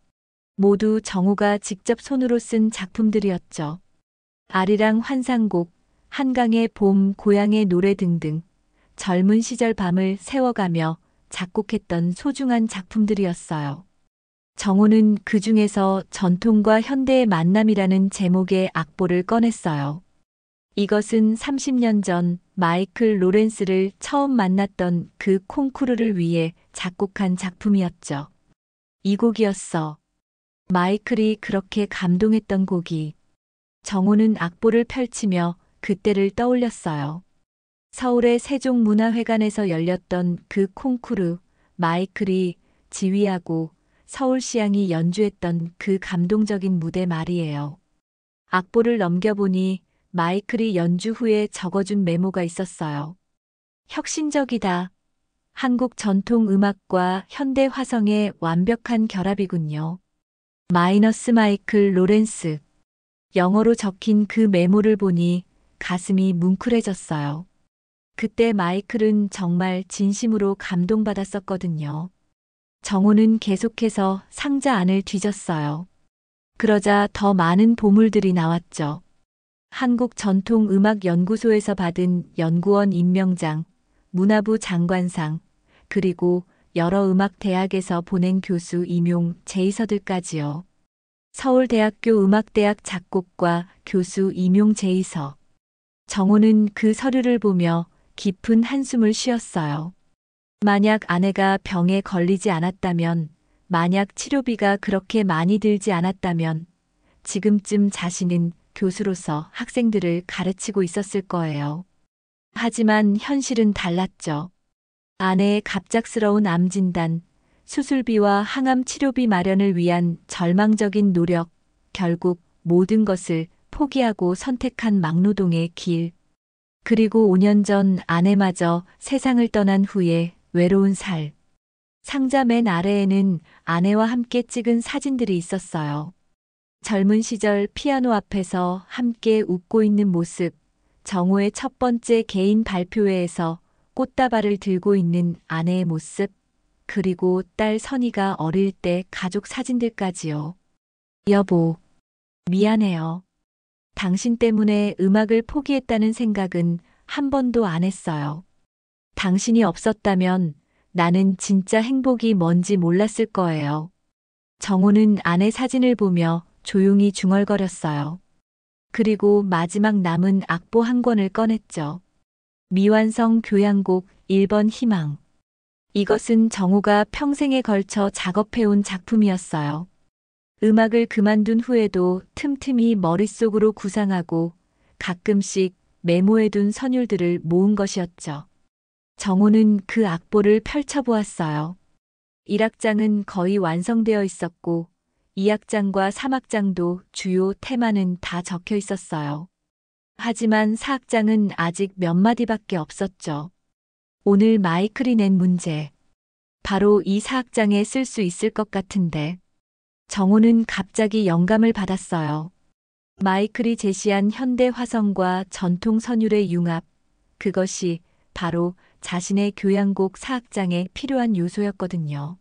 모두 정호가 직접 손으로 쓴 작품들이었죠. 아리랑 환상곡, 한강의 봄, 고향의 노래 등등 젊은 시절 밤을 세워가며 작곡했던 소중한 작품들이었어요. 정호는 그 중에서 전통과 현대의 만남이라는 제목의 악보를 꺼냈어요. 이것은 30년 전 마이클 로렌스를 처음 만났던 그 콩쿠르를 위해 작곡한 작품이었죠. 이 곡이었어. 마이클이 그렇게 감동했던 곡이. 정호는 악보를 펼치며 그때를 떠올렸어요. 서울의 세종문화회관에서 열렸던 그 콩쿠르, 마이클이 지휘하고 서울시향이 연주했던 그 감동적인 무대 말이에요. 악보를 넘겨보니 마이클이 연주 후에 적어준 메모가 있었어요. 혁신적이다. 한국 전통 음악과 현대 화성의 완벽한 결합이군요. 마이너스 마이클 로렌스. 영어로 적힌 그 메모를 보니 가슴이 뭉클해졌어요. 그때 마이클은 정말 진심으로 감동받았었거든요. 정호는 계속해서 상자 안을 뒤졌어요. 그러자 더 많은 보물들이 나왔죠. 한국전통음악연구소에서 받은 연구원 임명장, 문화부 장관상, 그리고 여러 음악대학에서 보낸 교수 임용 제의서들까지요. 서울대학교 음악대학 작곡과 교수 임용 제의서. 정호는 그 서류를 보며 깊은 한숨을 쉬었어요. 만약 아내가 병에 걸리지 않았다면, 만약 치료비가 그렇게 많이 들지 않았다면, 지금쯤 자신은 교수로서 학생들을 가르치고 있었을 거예요. 하지만 현실은 달랐죠. 아내의 갑작스러운 암 진단, 수술비와 항암 치료비 마련을 위한 절망적인 노력, 결국 모든 것을 포기하고 선택한 막노동의 길. 그리고 5년 전 아내마저 세상을 떠난 후에 외로운 살. 상자 맨 아래에는 아내와 함께 찍은 사진들이 있었어요. 젊은 시절 피아노 앞에서 함께 웃고 있는 모습, 정호의 첫 번째 개인 발표회에서 꽃다발을 들고 있는 아내의 모습, 그리고 딸 선이가 어릴 때 가족 사진들까지요. 여보, 미안해요. 당신 때문에 음악을 포기했다는 생각은 한 번도 안 했어요. 당신이 없었다면 나는 진짜 행복이 뭔지 몰랐을 거예요. 정호는 아내 사진을 보며 조용히 중얼거렸어요. 그리고 마지막 남은 악보 한 권을 꺼냈죠. 미완성 교향곡 1번 희망. 이것은 정호가 평생에 걸쳐 작업해온 작품이었어요. 음악을 그만둔 후에도 틈틈이 머릿속으로 구상하고 가끔씩 메모해둔 선율들을 모은 것이었죠. 정호는 그 악보를 펼쳐보았어요. 1악장은 거의 완성되어 있었고 2악장과 3악장도 주요 테마는 다 적혀 있었어요. 하지만 4악장은 아직 몇 마디밖에 없었죠. 오늘 마이클이 낸 문제. 바로 이 4악장에 쓸 수 있을 것 같은데. 정호는 갑자기 영감을 받았어요. 마이클이 제시한 현대 화성과 전통 선율의 융합. 그것이 바로 자신의 교향곡 4악장에 필요한 요소였거든요.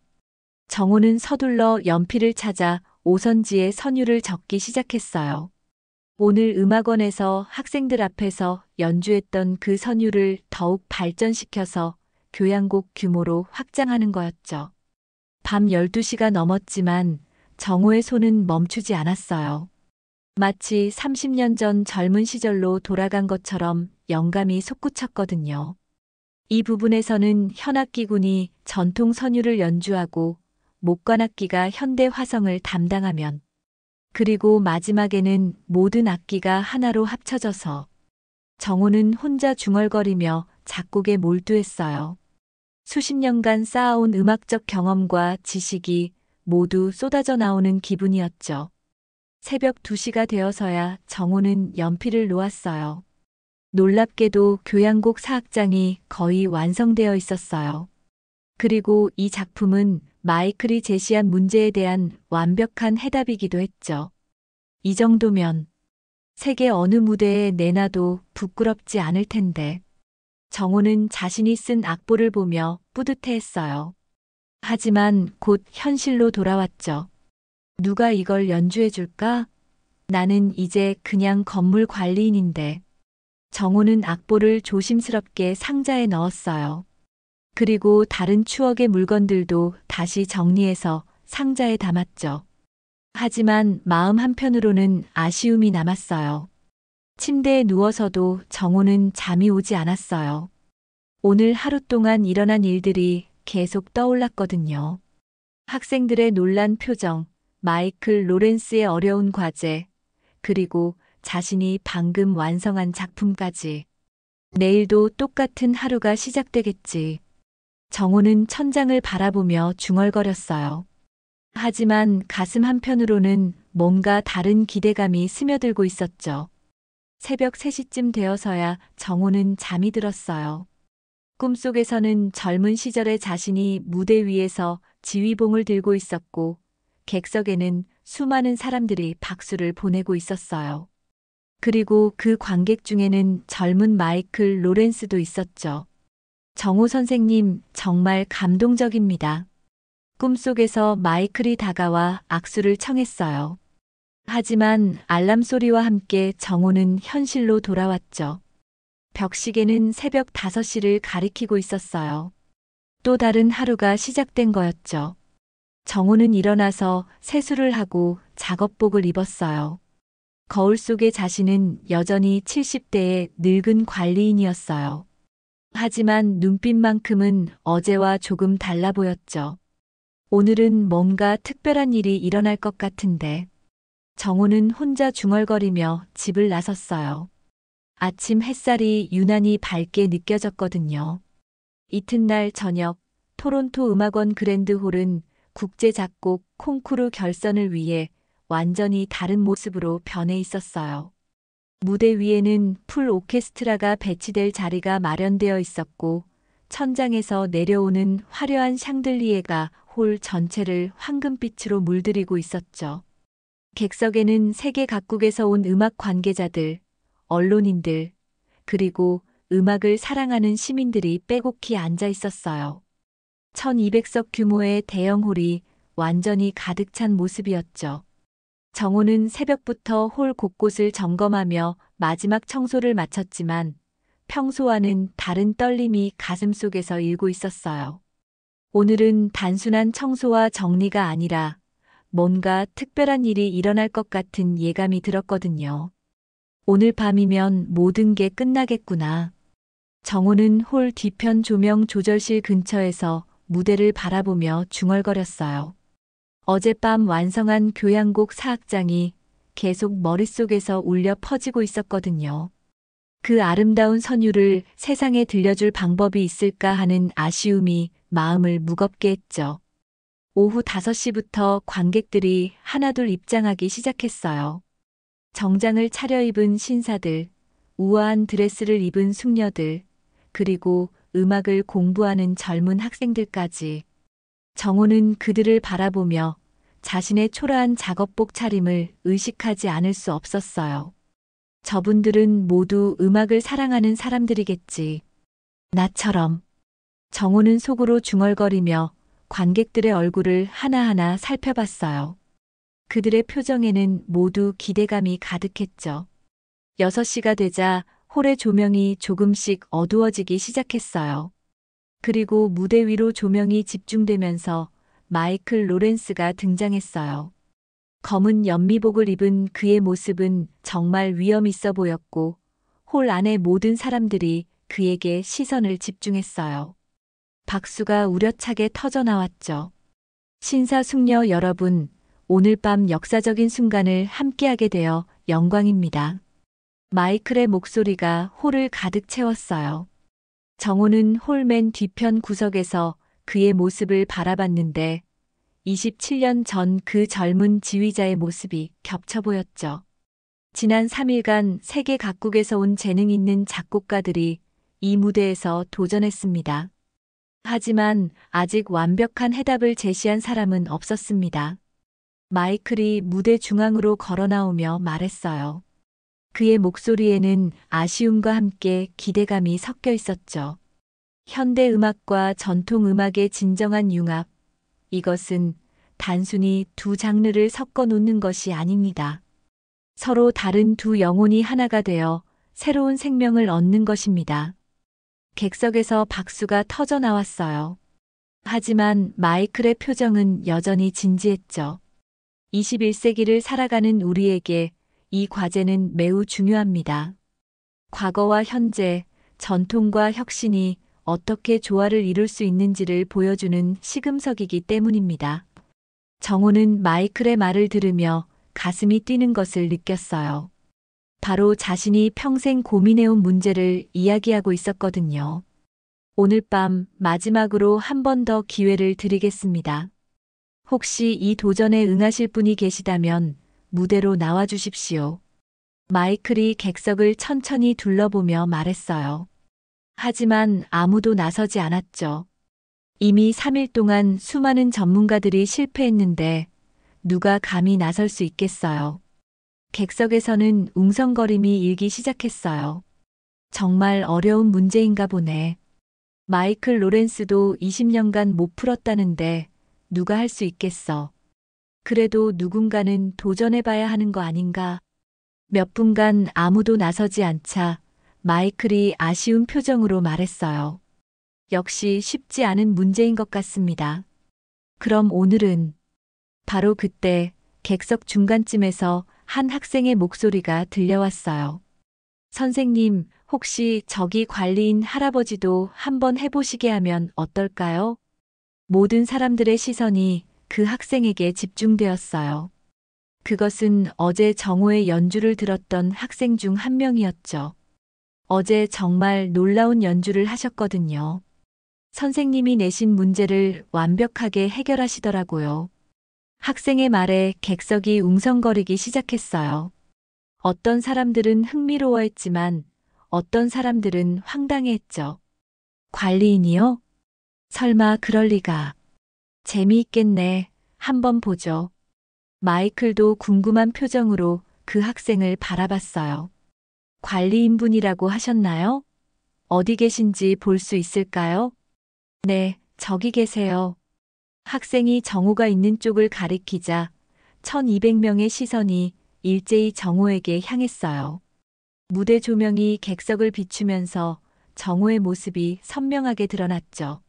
정호는 서둘러 연필을 찾아 오선지에 선율을 적기 시작했어요. 오늘 음악원에서 학생들 앞에서 연주했던 그 선율을 더욱 발전시켜서 교향곡 규모로 확장하는 거였죠. 밤 12시가 넘었지만 정호의 손은 멈추지 않았어요. 마치 30년 전 젊은 시절로 돌아간 것처럼 영감이 솟구쳤거든요. 이 부분에서는 현악기군이 전통 선율을 연주하고 목관악기가 현대 화성을 담당하면, 그리고 마지막에는 모든 악기가 하나로 합쳐져서 정호는 혼자 중얼거리며 작곡에 몰두했어요. 수십 년간 쌓아온 음악적 경험과 지식이 모두 쏟아져 나오는 기분이었죠. 새벽 2시가 되어서야 정호는 연필을 놓았어요. 놀랍게도 교향곡 4악장이 거의 완성되어 있었어요. 그리고 이 작품은 마이클이 제시한 문제에 대한 완벽한 해답이기도 했죠. 이 정도면 세계 어느 무대에 내놔도 부끄럽지 않을 텐데. 정호는 자신이 쓴 악보를 보며 뿌듯해했어요. 하지만 곧 현실로 돌아왔죠. 누가 이걸 연주해 줄까? 나는 이제 그냥 건물 관리인인데. 정호는 악보를 조심스럽게 상자에 넣었어요. 그리고 다른 추억의 물건들도 다시 정리해서 상자에 담았죠. 하지만 마음 한편으로는 아쉬움이 남았어요. 침대에 누워서도 정호는 잠이 오지 않았어요. 오늘 하루 동안 일어난 일들이 계속 떠올랐거든요. 학생들의 놀란 표정, 마이클 로렌스의 어려운 과제, 그리고 자신이 방금 완성한 작품까지. 내일도 똑같은 하루가 시작되겠지. 정호는 천장을 바라보며 중얼거렸어요. 하지만 가슴 한편으로는 뭔가 다른 기대감이 스며들고 있었죠. 새벽 3시쯤 되어서야 정호는 잠이 들었어요. 꿈속에서는 젊은 시절의 자신이 무대 위에서 지휘봉을 들고 있었고, 객석에는 수많은 사람들이 박수를 보내고 있었어요. 그리고 그 관객 중에는 젊은 마이클 로렌스도 있었죠. 정호 선생님, 정말 감동적입니다. 꿈속에서 마이클이 다가와 악수를 청했어요. 하지만 알람 소리와 함께 정호는 현실로 돌아왔죠. 벽시계는 새벽 5시를 가리키고 있었어요. 또 다른 하루가 시작된 거였죠. 정호는 일어나서 세수를 하고 작업복을 입었어요. 거울 속의 자신은 여전히 70대의 늙은 관리인이었어요. 하지만 눈빛만큼은 어제와 조금 달라 보였죠. 오늘은 뭔가 특별한 일이 일어날 것 같은데. 정호는 혼자 중얼거리며 집을 나섰어요. 아침 햇살이 유난히 밝게 느껴졌거든요. 이튿날 저녁, 토론토 음악원 그랜드홀은 국제 작곡 콩쿠르 결선을 위해 완전히 다른 모습으로 변해 있었어요. 무대 위에는 풀 오케스트라가 배치될 자리가 마련되어 있었고, 천장에서 내려오는 화려한 샹들리에가 홀 전체를 황금빛으로 물들이고 있었죠. 객석에는 세계 각국에서 온 음악 관계자들, 언론인들, 그리고 음악을 사랑하는 시민들이 빼곡히 앉아 있었어요. 1200석 규모의 대형 홀이 완전히 가득 찬 모습이었죠. 정호는 새벽부터 홀 곳곳을 점검하며 마지막 청소를 마쳤지만 평소와는 다른 떨림이 가슴속에서 일고 있었어요. 오늘은 단순한 청소와 정리가 아니라 뭔가 특별한 일이 일어날 것 같은 예감이 들었거든요. 오늘 밤이면 모든 게 끝나겠구나. 정호는 홀 뒤편 조명 조절실 근처에서 무대를 바라보며 중얼거렸어요. 어젯밤 완성한 교향곡 사악장이 계속 머릿속에서 울려 퍼지고 있었거든요. 그 아름다운 선율을 세상에 들려줄 방법이 있을까 하는 아쉬움이 마음을 무겁게 했죠. 오후 5시부터 관객들이 하나둘 입장하기 시작했어요. 정장을 차려입은 신사들, 우아한 드레스를 입은 숙녀들, 그리고 음악을 공부하는 젊은 학생들까지. 정호는 그들을 바라보며 자신의 초라한 작업복 차림을 의식하지 않을 수 없었어요. 저분들은 모두 음악을 사랑하는 사람들이겠지. 나처럼. 정호는 속으로 중얼거리며 관객들의 얼굴을 하나하나 살펴봤어요. 그들의 표정에는 모두 기대감이 가득했죠. 6시가 되자 홀의 조명이 조금씩 어두워지기 시작했어요. 그리고 무대 위로 조명이 집중되면서 마이클 로렌스가 등장했어요. 검은 연미복을 입은 그의 모습은 정말 위험 있어 보였고 홀 안의 모든 사람들이 그에게 시선을 집중했어요. 박수가 우려차게 터져나왔죠. 신사숙녀 여러분, 오늘 밤 역사적인 순간을 함께하게 되어 영광입니다. 마이클의 목소리가 홀을 가득 채웠어요. 정호는 홀 맨 뒤편 구석에서 그의 모습을 바라봤는데 27년 전 그 젊은 지휘자의 모습이 겹쳐 보였죠. 지난 3일간 세계 각국에서 온 재능 있는 작곡가들이 이 무대에서 도전했습니다. 하지만 아직 완벽한 해답을 제시한 사람은 없었습니다. 마이클이 무대 중앙으로 걸어 나오며 말했어요. 그의 목소리에는 아쉬움과 함께 기대감이 섞여 있었죠. 현대 음악과 전통 음악의 진정한 융합. 이것은 단순히 두 장르를 섞어 놓는 것이 아닙니다. 서로 다른 두 영혼이 하나가 되어 새로운 생명을 얻는 것입니다. 객석에서 박수가 터져 나왔어요. 하지만 마이클의 표정은 여전히 진지했죠. 21세기를 살아가는 우리에게 이 과제는 매우 중요합니다. 과거와 현재, 전통과 혁신이 어떻게 조화를 이룰 수 있는지를 보여주는 시금석이기 때문입니다. 정호는 마이클의 말을 들으며 가슴이 뛰는 것을 느꼈어요. 바로 자신이 평생 고민해온 문제를 이야기하고 있었거든요. 오늘 밤 마지막으로 한 번 더 기회를 드리겠습니다. 혹시 이 도전에 응하실 분이 계시다면 무대로 나와 주십시오. 마이클이 객석을 천천히 둘러보며 말했어요. 하지만 아무도 나서지 않았죠. 이미 3일 동안 수많은 전문가들이 실패했는데 누가 감히 나설 수 있겠어요. 객석에서는 웅성거림이 일기 시작했어요. 정말 어려운 문제인가 보네. 마이클 로렌스도 20년간 못 풀었다는데 누가 할 수 있겠어. 그래도 누군가는 도전해봐야 하는 거 아닌가. 몇 분간 아무도 나서지 않자 마이클이 아쉬운 표정으로 말했어요. 역시 쉽지 않은 문제인 것 같습니다. 그럼 오늘은 바로 그때 객석 중간쯤에서 한 학생의 목소리가 들려왔어요. 선생님, 혹시 저기 관리인 할아버지도 한번 해보시게 하면 어떨까요? 모든 사람들의 시선이 그 학생에게 집중되었어요. 그것은 어제 정호의 연주를 들었던 학생 중 한 명이었죠. 어제 정말 놀라운 연주를 하셨거든요. 선생님이 내신 문제를 완벽하게 해결하시더라고요. 학생의 말에 객석이 웅성거리기 시작했어요. 어떤 사람들은 흥미로워했지만 어떤 사람들은 황당해했죠. 관리인이요? 설마 그럴 리가. 재미있겠네. 한번 보죠. 마이클도 궁금한 표정으로 그 학생을 바라봤어요. 관리인분이라고 하셨나요? 어디 계신지 볼 수 있을까요? 네, 저기 계세요. 학생이 정호가 있는 쪽을 가리키자 1200명의 시선이 일제히 정호에게 향했어요. 무대 조명이 객석을 비추면서 정호의 모습이 선명하게 드러났죠.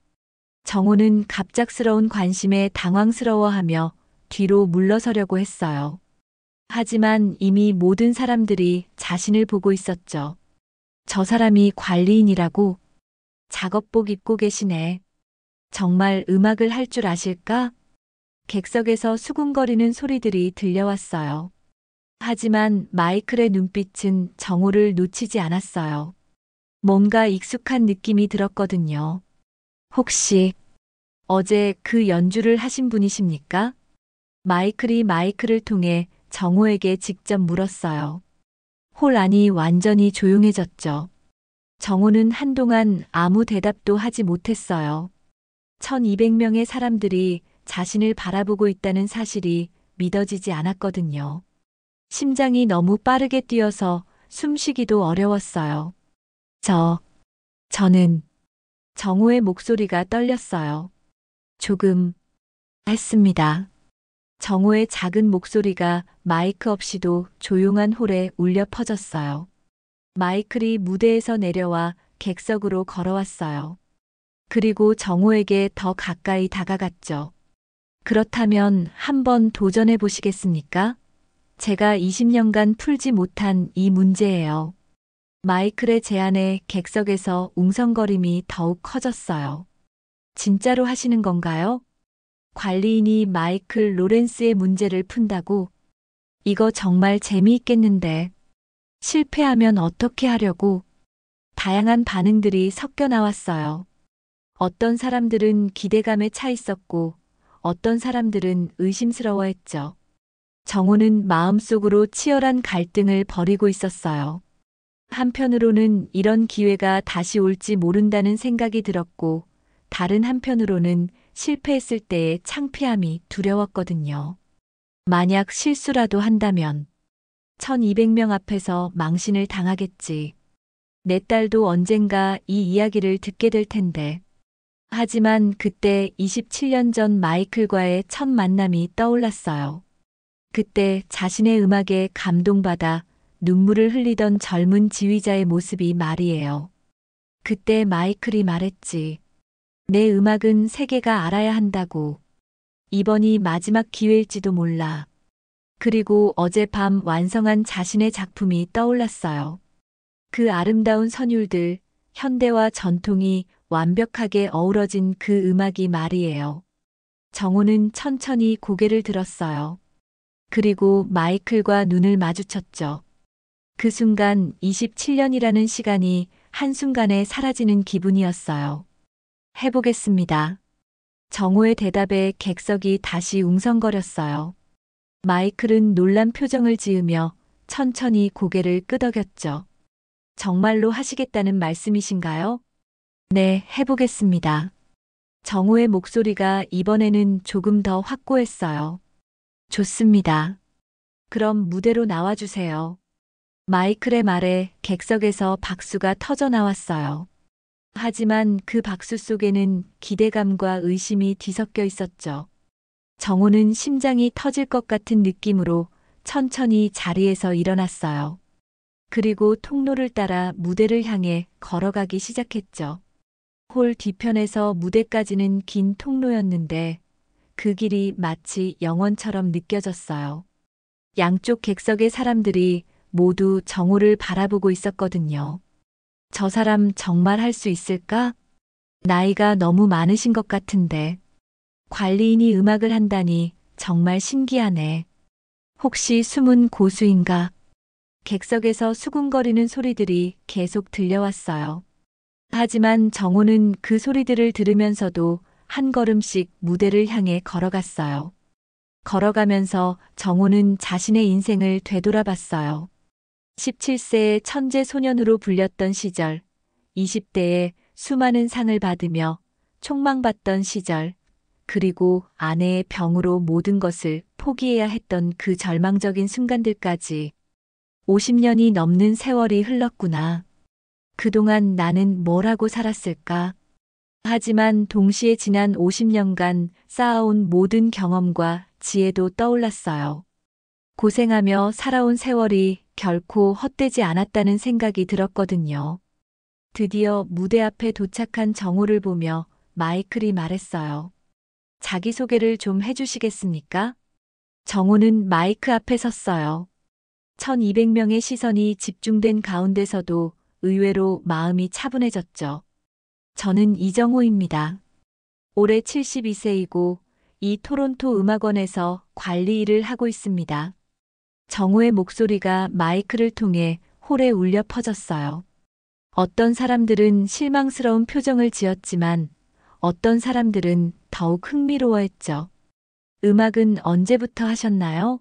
정호는 갑작스러운 관심에 당황스러워하며 뒤로 물러서려고 했어요. 하지만 이미 모든 사람들이 자신을 보고 있었죠. 저 사람이 관리인이라고? 작업복 입고 계시네. 정말 음악을 할 줄 아실까? 객석에서 수군거리는 소리들이 들려왔어요. 하지만 마이클의 눈빛은 정호를 놓치지 않았어요. 뭔가 익숙한 느낌이 들었거든요. 혹시 어제 그 연주를 하신 분이십니까? 마이클이 마이크를 통해 정호에게 직접 물었어요. 홀 안이 완전히 조용해졌죠. 정호는 한동안 아무 대답도 하지 못했어요. 1200명의 사람들이 자신을 바라보고 있다는 사실이 믿어지지 않았거든요. 심장이 너무 빠르게 뛰어서 숨쉬기도 어려웠어요. 저는 정호의 목소리가 떨렸어요. 조금 했습니다. 정호의 작은 목소리가 마이크 없이도 조용한 홀에 울려 퍼졌어요. 마이클이 무대에서 내려와 객석으로 걸어왔어요. 그리고 정호에게 더 가까이 다가갔죠. 그렇다면 한번 도전해 보시겠습니까? 제가 20년간 풀지 못한 이 문제예요. 마이클의 제안에 객석에서 웅성거림이 더욱 커졌어요. 진짜로 하시는 건가요? 관리인이 마이클 로렌스의 문제를 푼다고? 이거 정말 재미있겠는데. 실패하면 어떻게 하려고? 다양한 반응들이 섞여 나왔어요. 어떤 사람들은 기대감에 차 있었고, 어떤 사람들은 의심스러워했죠. 정호는 마음속으로 치열한 갈등을 벌이고 있었어요. 한편으로는 이런 기회가 다시 올지 모른다는 생각이 들었고, 다른 한편으로는 실패했을 때의 창피함이 두려웠거든요. 만약 실수라도 한다면 1200명 앞에서 망신을 당하겠지. 내 딸도 언젠가 이 이야기를 듣게 될 텐데. 하지만 그때 27년 전 마이클과의 첫 만남이 떠올랐어요. 그때 자신의 음악에 감동받아 눈물을 흘리던 젊은 지휘자의 모습이 말이에요. 그때 마이클이 말했지. 내 음악은 세계가 알아야 한다고. 이번이 마지막 기회일지도 몰라. 그리고 어젯밤 완성한 자신의 작품이 떠올랐어요. 그 아름다운 선율들, 현대와 전통이 완벽하게 어우러진 그 음악이 말이에요. 정호는 천천히 고개를 들었어요. 그리고 마이클과 눈을 마주쳤죠. 그 순간 27년이라는 시간이 한순간에 사라지는 기분이었어요. 해보겠습니다. 정호의 대답에 객석이 다시 웅성거렸어요. 마이클은 놀란 표정을 지으며 천천히 고개를 끄덕였죠. 정말로 하시겠다는 말씀이신가요? 네, 해보겠습니다. 정호의 목소리가 이번에는 조금 더 확고했어요. 좋습니다. 그럼 무대로 나와주세요. 마이클의 말에 객석에서 박수가 터져 나왔어요. 하지만 그 박수 속에는 기대감과 의심이 뒤섞여 있었죠. 정호는 심장이 터질 것 같은 느낌으로 천천히 자리에서 일어났어요. 그리고 통로를 따라 무대를 향해 걸어가기 시작했죠. 홀 뒤편에서 무대까지는 긴 통로였는데 그 길이 마치 영원처럼 느껴졌어요. 양쪽 객석의 사람들이 모두 정호를 바라보고 있었거든요. 저 사람 정말 할 수 있을까? 나이가 너무 많으신 것 같은데. 관리인이 음악을 한다니 정말 신기하네. 혹시 숨은 고수인가? 객석에서 수군거리는 소리들이 계속 들려왔어요. 하지만 정호는 그 소리들을 들으면서도 한 걸음씩 무대를 향해 걸어갔어요. 걸어가면서 정호는 자신의 인생을 되돌아봤어요. 17세의 천재 소년으로 불렸던 시절, 20대에 수많은 상을 받으며 촉망받던 시절, 그리고 아내의 병으로 모든 것을 포기해야 했던 그 절망적인 순간들까지 50년이 넘는 세월이 흘렀구나. 그동안 나는 뭘 하고 살았을까? 하지만 동시에 지난 50년간 쌓아온 모든 경험과 지혜도 떠올랐어요. 고생하며 살아온 세월이 결코 헛되지 않았다는 생각이 들었거든요. 드디어 무대 앞에 도착한 정호를 보며 마이클이 말했어요. 자기소개를 좀 해주시겠습니까? 정호는 마이크 앞에 섰어요. 1200명의 시선이 집중된 가운데서도 의외로 마음이 차분해졌죠. 저는 이정호입니다. 올해 72세이고 이 토론토 음악원에서 관리 일을 하고 있습니다. 정호의 목소리가 마이크를 통해 홀에 울려 퍼졌어요. 어떤 사람들은 실망스러운 표정을 지었지만 어떤 사람들은 더욱 흥미로워했죠. 음악은 언제부터 하셨나요?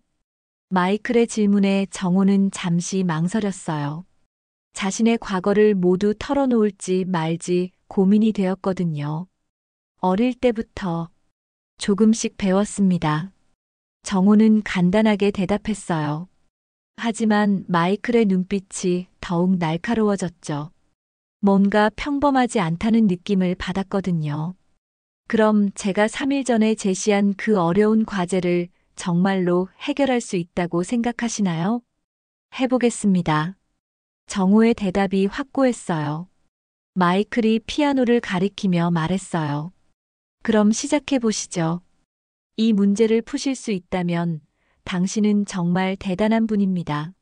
마이클의 질문에 정호는 잠시 망설였어요. 자신의 과거를 모두 털어놓을지 말지 고민이 되었거든요. 어릴 때부터 조금씩 배웠습니다. 정호는 간단하게 대답했어요. 하지만 마이클의 눈빛이 더욱 날카로워졌죠. 뭔가 평범하지 않다는 느낌을 받았거든요. 그럼 제가 3일 전에 제시한 그 어려운 과제를 정말로 해결할 수 있다고 생각하시나요? 해보겠습니다. 정호의 대답이 확고했어요. 마이클이 피아노를 가리키며 말했어요. 그럼 시작해 보시죠. 이 문제를 푸실 수 있다면 당신은 정말 대단한 분입니다.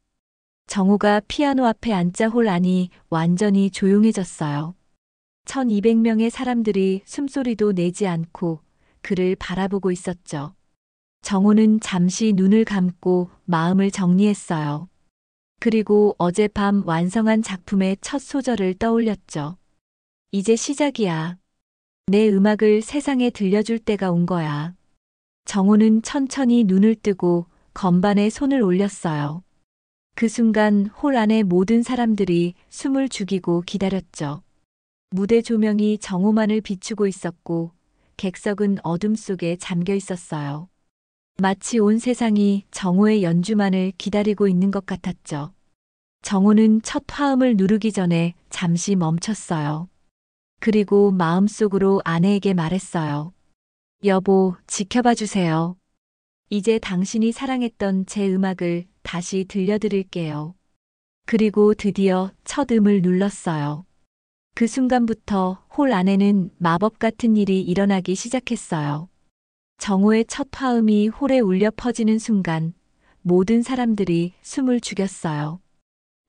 정호가 피아노 앞에 앉자 홀 안이 완전히 조용해졌어요. 1200명의 사람들이 숨소리도 내지 않고 그를 바라보고 있었죠. 정호는 잠시 눈을 감고 마음을 정리했어요. 그리고 어젯밤 완성한 작품의 첫 소절을 떠올렸죠. 이제 시작이야. 내 음악을 세상에 들려줄 때가 온 거야. 정호는 천천히 눈을 뜨고 건반에 손을 올렸어요. 그 순간 홀 안의 모든 사람들이 숨을 죽이고 기다렸죠. 무대 조명이 정호만을 비추고 있었고 객석은 어둠 속에 잠겨 있었어요. 마치 온 세상이 정호의 연주만을 기다리고 있는 것 같았죠. 정호는 첫 화음을 누르기 전에 잠시 멈췄어요. 그리고 마음속으로 아내에게 말했어요. 여보, 지켜봐 주세요. 이제 당신이 사랑했던 제 음악을 다시 들려드릴게요. 그리고 드디어 첫 음을 눌렀어요. 그 순간부터 홀 안에는 마법 같은 일이 일어나기 시작했어요. 정호의 첫 화음이 홀에 울려 퍼지는 순간 모든 사람들이 숨을 죽였어요.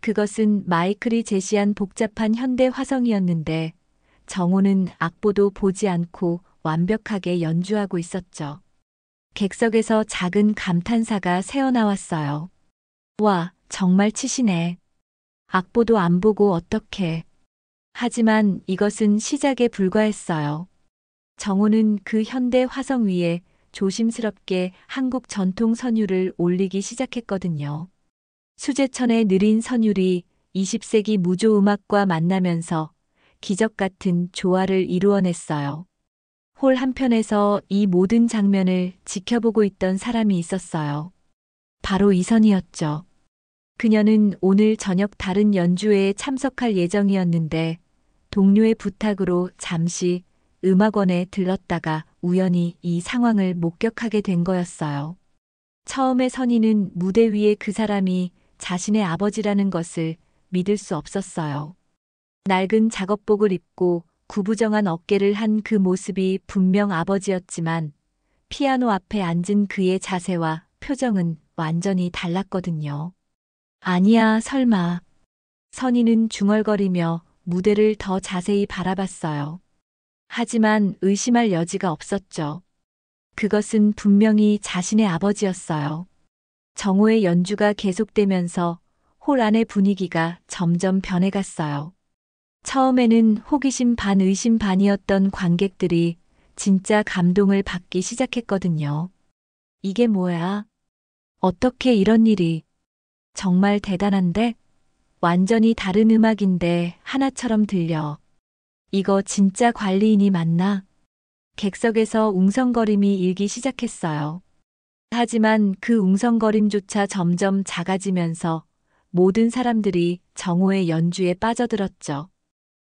그것은 마이클이 제시한 복잡한 현대 화성이었는데 정호는 악보도 보지 않고 완벽하게 연주하고 있었죠. 객석에서 작은 감탄사가 새어나왔어요. 와, 정말 치시네. 악보도 안 보고 어떡해. 하지만 이것은 시작에 불과했어요. 정호는 그 현대 화성 위에 조심스럽게 한국 전통 선율을 올리기 시작했거든요. 수제천의 느린 선율이 20세기 무조 음악과 만나면서 기적 같은 조화를 이루어냈어요. 홀 한편에서 이 모든 장면을 지켜보고 있던 사람이 있었어요. 바로 이선이었죠. 그녀는 오늘 저녁 다른 연주회에 참석할 예정이었는데 동료의 부탁으로 잠시 음악원에 들렀다가 우연히 이 상황을 목격하게 된 거였어요. 처음에 선희는 무대 위에 그 사람이 자신의 아버지라는 것을 믿을 수 없었어요. 낡은 작업복을 입고 구부정한 어깨를 한 그 모습이 분명 아버지였지만 피아노 앞에 앉은 그의 자세와 표정은 완전히 달랐거든요. 아니야, 설마. 선희는 중얼거리며 무대를 더 자세히 바라봤어요. 하지만 의심할 여지가 없었죠. 그것은 분명히 자신의 아버지였어요. 정호의 연주가 계속되면서 홀 안의 분위기가 점점 변해갔어요. 처음에는 호기심 반 의심 반이었던 관객들이 진짜 감동을 받기 시작했거든요. 이게 뭐야? 어떻게 이런 일이? 정말 대단한데? 완전히 다른 음악인데 하나처럼 들려. 이거 진짜 관리인이 맞나? 객석에서 웅성거림이 일기 시작했어요. 하지만 그 웅성거림조차 점점 작아지면서 모든 사람들이 정호의 연주에 빠져들었죠.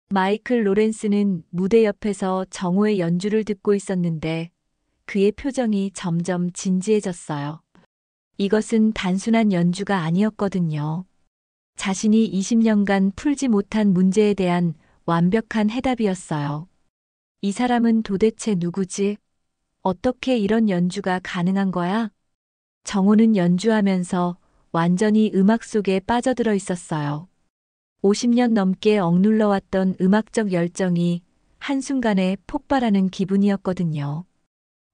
마이클 로렌스는 무대 옆에서 정호의 연주를 듣고 있었는데 그의 표정이 점점 진지해졌어요. 이것은 단순한 연주가 아니었거든요. 자신이 20년간 풀지 못한 문제에 대한 완벽한 해답이었어요. 이 사람은 도대체 누구지? 어떻게 이런 연주가 가능한 거야? 정호는 연주하면서 완전히 음악 속에 빠져들어 있었어요. 50년 넘게 억눌러왔던 음악적 열정이 한순간에 폭발하는 기분이었거든요.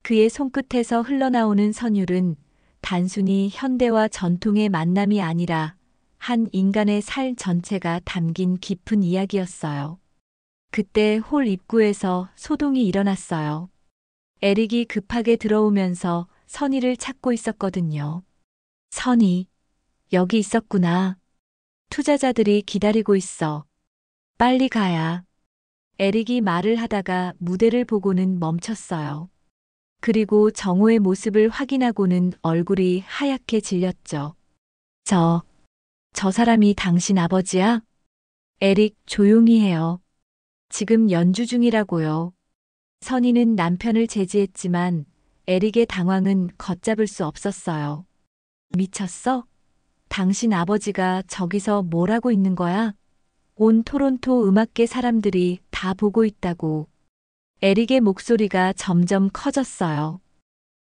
그의 손끝에서 흘러나오는 선율은 단순히 현대와 전통의 만남이 아니라 한 인간의 살 전체가 담긴 깊은 이야기였어요. 그때 홀 입구에서 소동이 일어났어요. 에릭이 급하게 들어오면서 선의를 찾고 있었거든요. 선의, 여기 있었구나. 투자자들이 기다리고 있어. 빨리 가야. 에릭이 말을 하다가 무대를 보고는 멈췄어요. 그리고 정호의 모습을 확인하고는 얼굴이 하얗게 질렸죠. 저 사람이 당신 아버지야? 에릭, 조용히 해요. 지금 연주 중이라고요. 선희는 남편을 제지했지만 에릭의 당황은 걷잡을 수 없었어요. 미쳤어? 당신 아버지가 저기서 뭘 하고 있는 거야? 온 토론토 음악계 사람들이 다 보고 있다고. 에릭의 목소리가 점점 커졌어요.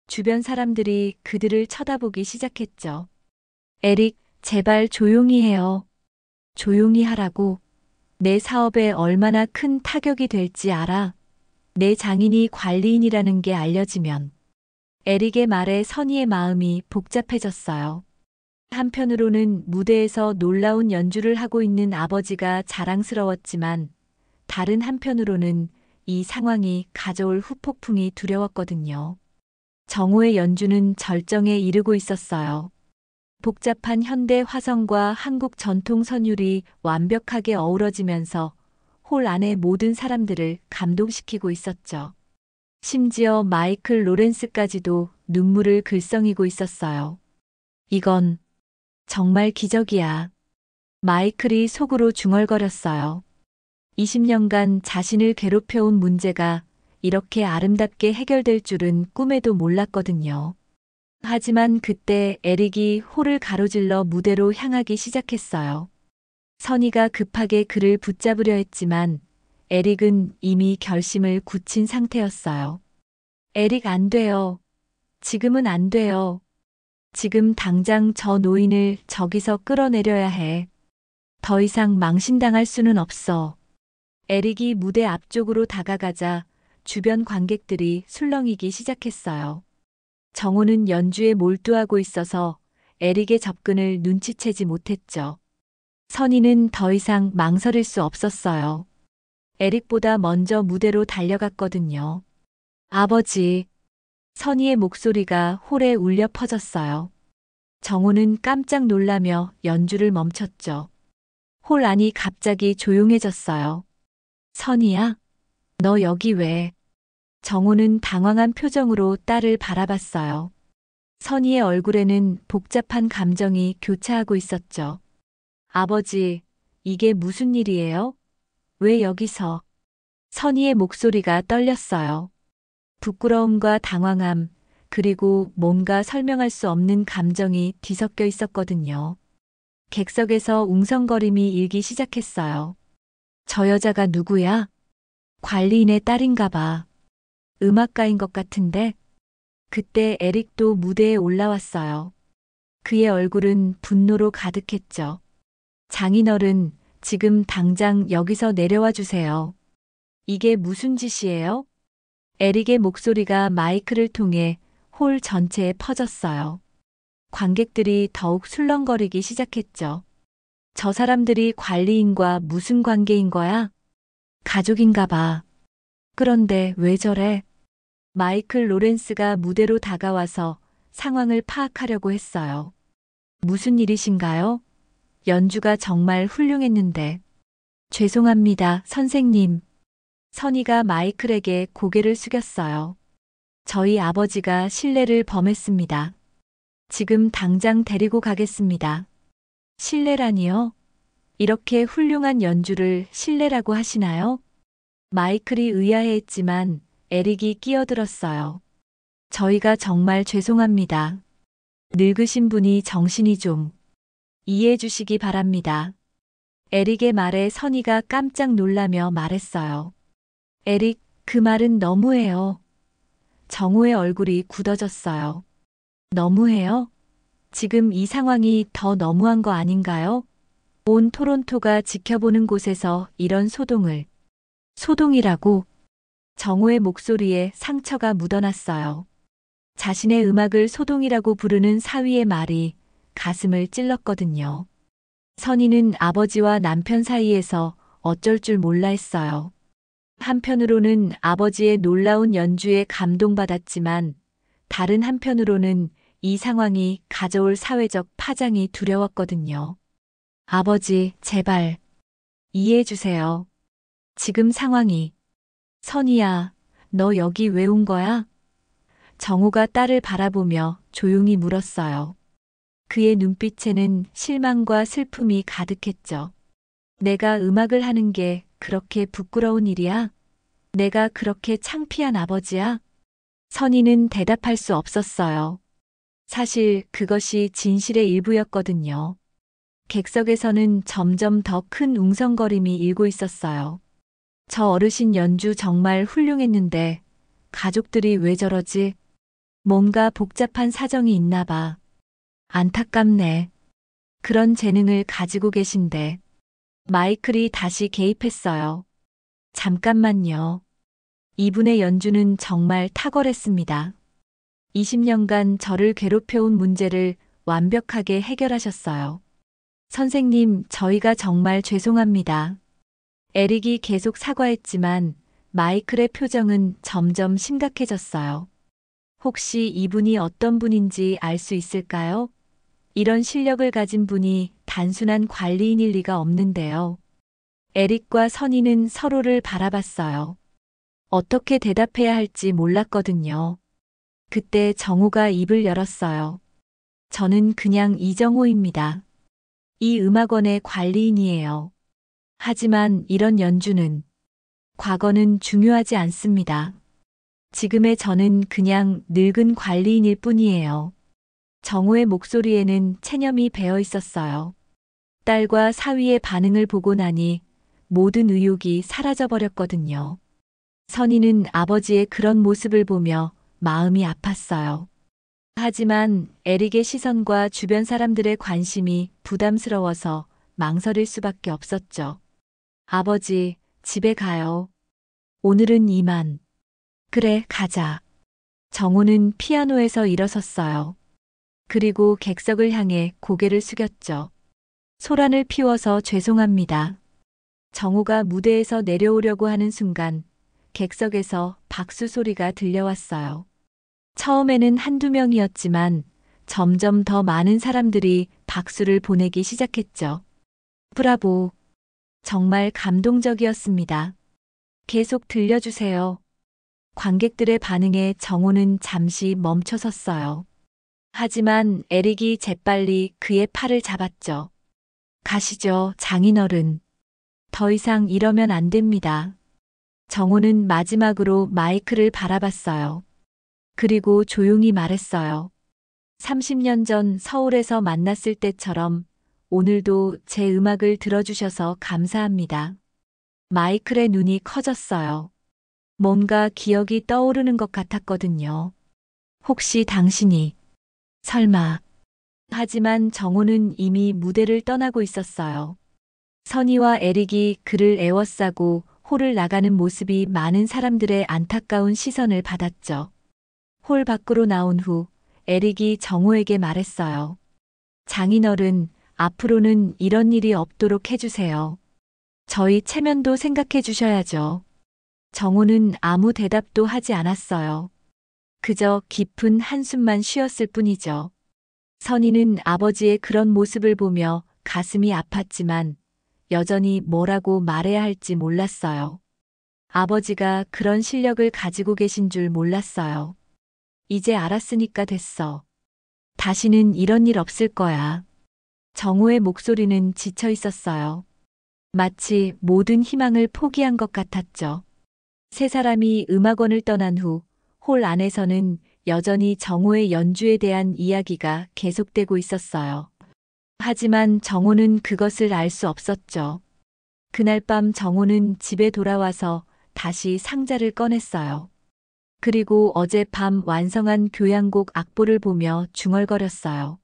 주변 사람들이 그들을 쳐다보기 시작했죠. 에릭, 제발 조용히 해요. 조용히 하라고. 내 사업에 얼마나 큰 타격이 될지 알아. 내 장인이 관리인이라는 게 알려지면. 에릭의 말에 선희의 마음이 복잡해졌어요. 한편으로는 무대에서 놀라운 연주를 하고 있는 아버지가 자랑스러웠지만 다른 한편으로는 이 상황이 가져올 후폭풍이 두려웠거든요. 정호의 연주는 절정에 이르고 있었어요. 복잡한 현대 화성과 한국 전통 선율이 완벽하게 어우러지면서 홀 안의 모든 사람들을 감동시키고 있었죠. 심지어 마이클 로렌스까지도 눈물을 글썽이고 있었어요. 이건 정말 기적이야. 마이클이 속으로 중얼거렸어요. 20년간 자신을 괴롭혀온 문제가 이렇게 아름답게 해결될 줄은 꿈에도 몰랐거든요. 하지만 그때 에릭이 홀을 가로질러 무대로 향하기 시작했어요. 선희가 급하게 그를 붙잡으려 했지만 에릭은 이미 결심을 굳힌 상태였어요. 에릭, 안 돼요. 지금은 안 돼요. 지금 당장 저 노인을 저기서 끌어내려야 해. 더 이상 망신당할 수는 없어. 에릭이 무대 앞쪽으로 다가가자 주변 관객들이 술렁이기 시작했어요. 정호는 연주에 몰두하고 있어서 에릭의 접근을 눈치채지 못했죠. 선희는 더 이상 망설일 수 없었어요. 에릭보다 먼저 무대로 달려갔거든요. 아버지. 선희의 목소리가 홀에 울려 퍼졌어요. 정호는 깜짝 놀라며 연주를 멈췄죠. 홀 안이 갑자기 조용해졌어요. 선희야? 너 여기 왜? 정호는 당황한 표정으로 딸을 바라봤어요. 선희의 얼굴에는 복잡한 감정이 교차하고 있었죠. 아버지, 이게 무슨 일이에요? 왜 여기서? 선희의 목소리가 떨렸어요. 부끄러움과 당황함, 그리고 뭔가 설명할 수 없는 감정이 뒤섞여 있었거든요. 객석에서 웅성거림이 일기 시작했어요. 저 여자가 누구야? 관리인의 딸인가 봐. 음악가인 것 같은데? 그때 에릭도 무대에 올라왔어요. 그의 얼굴은 분노로 가득했죠. 장인어른, 지금 당장 여기서 내려와 주세요. 이게 무슨 짓이에요? 에릭의 목소리가 마이크를 통해 홀 전체에 퍼졌어요. 관객들이 더욱 술렁거리기 시작했죠. 저 사람들이 관리인과 무슨 관계인 거야? 가족인가 봐. 그런데 왜 저래? 마이클 로렌스가 무대로 다가와서 상황을 파악하려고 했어요. 무슨 일이신가요? 연주가 정말 훌륭했는데. 죄송합니다, 선생님. 선희가 마이클에게 고개를 숙였어요. 저희 아버지가 실례를 범했습니다. 지금 당장 데리고 가겠습니다. 실례라니요? 이렇게 훌륭한 연주를 실례라고 하시나요? 마이클이 의아해했지만 에릭이 끼어들었어요. 저희가 정말 죄송합니다. 늙으신 분이 정신이 좀 이해해 주시기 바랍니다. 에릭의 말에 선희가 깜짝 놀라며 말했어요. 에릭, 그 말은 너무해요. 정호의 얼굴이 굳어졌어요. 너무해요? 지금 이 상황이 더 너무한 거 아닌가요? 온 토론토가 지켜보는 곳에서 이런 소동을. 소동이라고? 정호의 목소리에 상처가 묻어났어요. 자신의 음악을 소동이라고 부르는 사위의 말이 가슴을 찔렀거든요. 선희는 아버지와 남편 사이에서 어쩔 줄 몰라 했어요. 한편으로는 아버지의 놀라운 연주에 감동받았지만 다른 한편으로는 이 상황이 가져올 사회적 파장이 두려웠거든요. 아버지, 제발 이해해 주세요. 지금 상황이. 선희야, 너 여기 왜 온 거야? 정호가 딸을 바라보며 조용히 물었어요. 그의 눈빛에는 실망과 슬픔이 가득했죠. 내가 음악을 하는 게 그렇게 부끄러운 일이야? 내가 그렇게 창피한 아버지야? 선희는 대답할 수 없었어요. 사실 그것이 진실의 일부였거든요. 객석에서는 점점 더 큰 웅성거림이 일고 있었어요. 저 어르신 연주 정말 훌륭했는데 가족들이 왜 저러지? 뭔가 복잡한 사정이 있나 봐. 안타깝네. 그런 재능을 가지고 계신데. 마이클이 다시 개입했어요. 잠깐만요. 이분의 연주는 정말 탁월했습니다. 20년간 저를 괴롭혀온 문제를 완벽하게 해결하셨어요. 선생님, 저희가 정말 죄송합니다. 에릭이 계속 사과했지만 마이클의 표정은 점점 심각해졌어요. 혹시 이분이 어떤 분인지 알 수 있을까요? 이런 실력을 가진 분이 단순한 관리인일 리가 없는데요. 에릭과 선희는 서로를 바라봤어요. 어떻게 대답해야 할지 몰랐거든요. 그때 정호가 입을 열었어요. 저는 그냥 이정호입니다. 이 음악원의 관리인이에요. 하지만 이런 연주는, 과거는 중요하지 않습니다. 지금의 저는 그냥 늙은 관리인일 뿐이에요. 정호의 목소리에는 체념이 배어 있었어요. 딸과 사위의 반응을 보고 나니 모든 의욕이 사라져버렸거든요. 선희는 아버지의 그런 모습을 보며 마음이 아팠어요. 하지만 에릭의 시선과 주변 사람들의 관심이 부담스러워서 망설일 수밖에 없었죠. 아버지, 집에 가요. 오늘은 이만. 그래, 가자. 정호는 피아노에서 일어섰어요. 그리고 객석을 향해 고개를 숙였죠. 소란을 피워서 죄송합니다. 정호가 무대에서 내려오려고 하는 순간 객석에서 박수 소리가 들려왔어요. 처음에는 한두 명이었지만 점점 더 많은 사람들이 박수를 보내기 시작했죠. 브라보. 정말 감동적이었습니다. 계속 들려주세요. 관객들의 반응에 정호는 잠시 멈춰섰어요. 하지만 에릭이 재빨리 그의 팔을 잡았죠. 가시죠, 장인어른. 더 이상 이러면 안 됩니다. 정호는 마지막으로 마이크를 바라봤어요. 그리고 조용히 말했어요. 30년 전 서울에서 만났을 때처럼 오늘도 제 음악을 들어주셔서 감사합니다. 마이클의 눈이 커졌어요. 뭔가 기억이 떠오르는 것 같았거든요. 혹시 당신이, 설마. 하지만 정호는 이미 무대를 떠나고 있었어요. 선희와 에릭이 그를 에워싸고 홀을 나가는 모습이 많은 사람들의 안타까운 시선을 받았죠. 홀 밖으로 나온 후 에릭이 정호에게 말했어요. 장인어른, 앞으로는 이런 일이 없도록 해주세요. 저희 체면도 생각해 주셔야죠. 정호는 아무 대답도 하지 않았어요. 그저 깊은 한숨만 쉬었을 뿐이죠. 선희는 아버지의 그런 모습을 보며 가슴이 아팠지만 여전히 뭐라고 말해야 할지 몰랐어요. 아버지가 그런 실력을 가지고 계신 줄 몰랐어요. 이제 알았으니까 됐어. 다시는 이런 일 없을 거야. 정호의 목소리는 지쳐 있었어요. 마치 모든 희망을 포기한 것 같았죠. 세 사람이 음악원을 떠난 후 홀 안에서는 여전히 정호의 연주에 대한 이야기가 계속되고 있었어요. 하지만 정호는 그것을 알 수 없었죠. 그날 밤 정호는 집에 돌아와서 다시 상자를 꺼냈어요. 그리고 어젯밤 완성한 교향곡 악보를 보며 중얼거렸어요.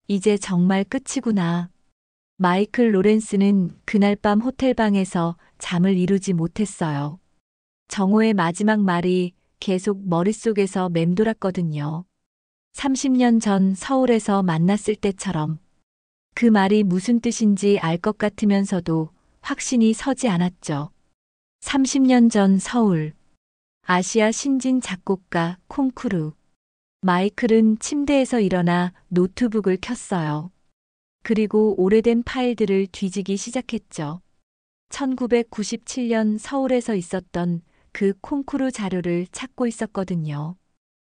이제 정말 끝이구나. 마이클 로렌스는 그날 밤 호텔방에서 잠을 이루지 못했어요. 정호의 마지막 말이 계속 머릿속에서 맴돌았거든요. 30년 전 서울에서 만났을 때처럼. 그 말이 무슨 뜻인지 알 것 같으면서도 확신이 서지 않았죠. 30년 전 서울. 아시아 신진 작곡가 콩쿠르. 마이클은 침대에서 일어나 노트북을 켰어요. 그리고 오래된 파일들을 뒤지기 시작했죠. 1997년 서울에서 있었던 그 콩쿠르 자료를 찾고 있었거든요.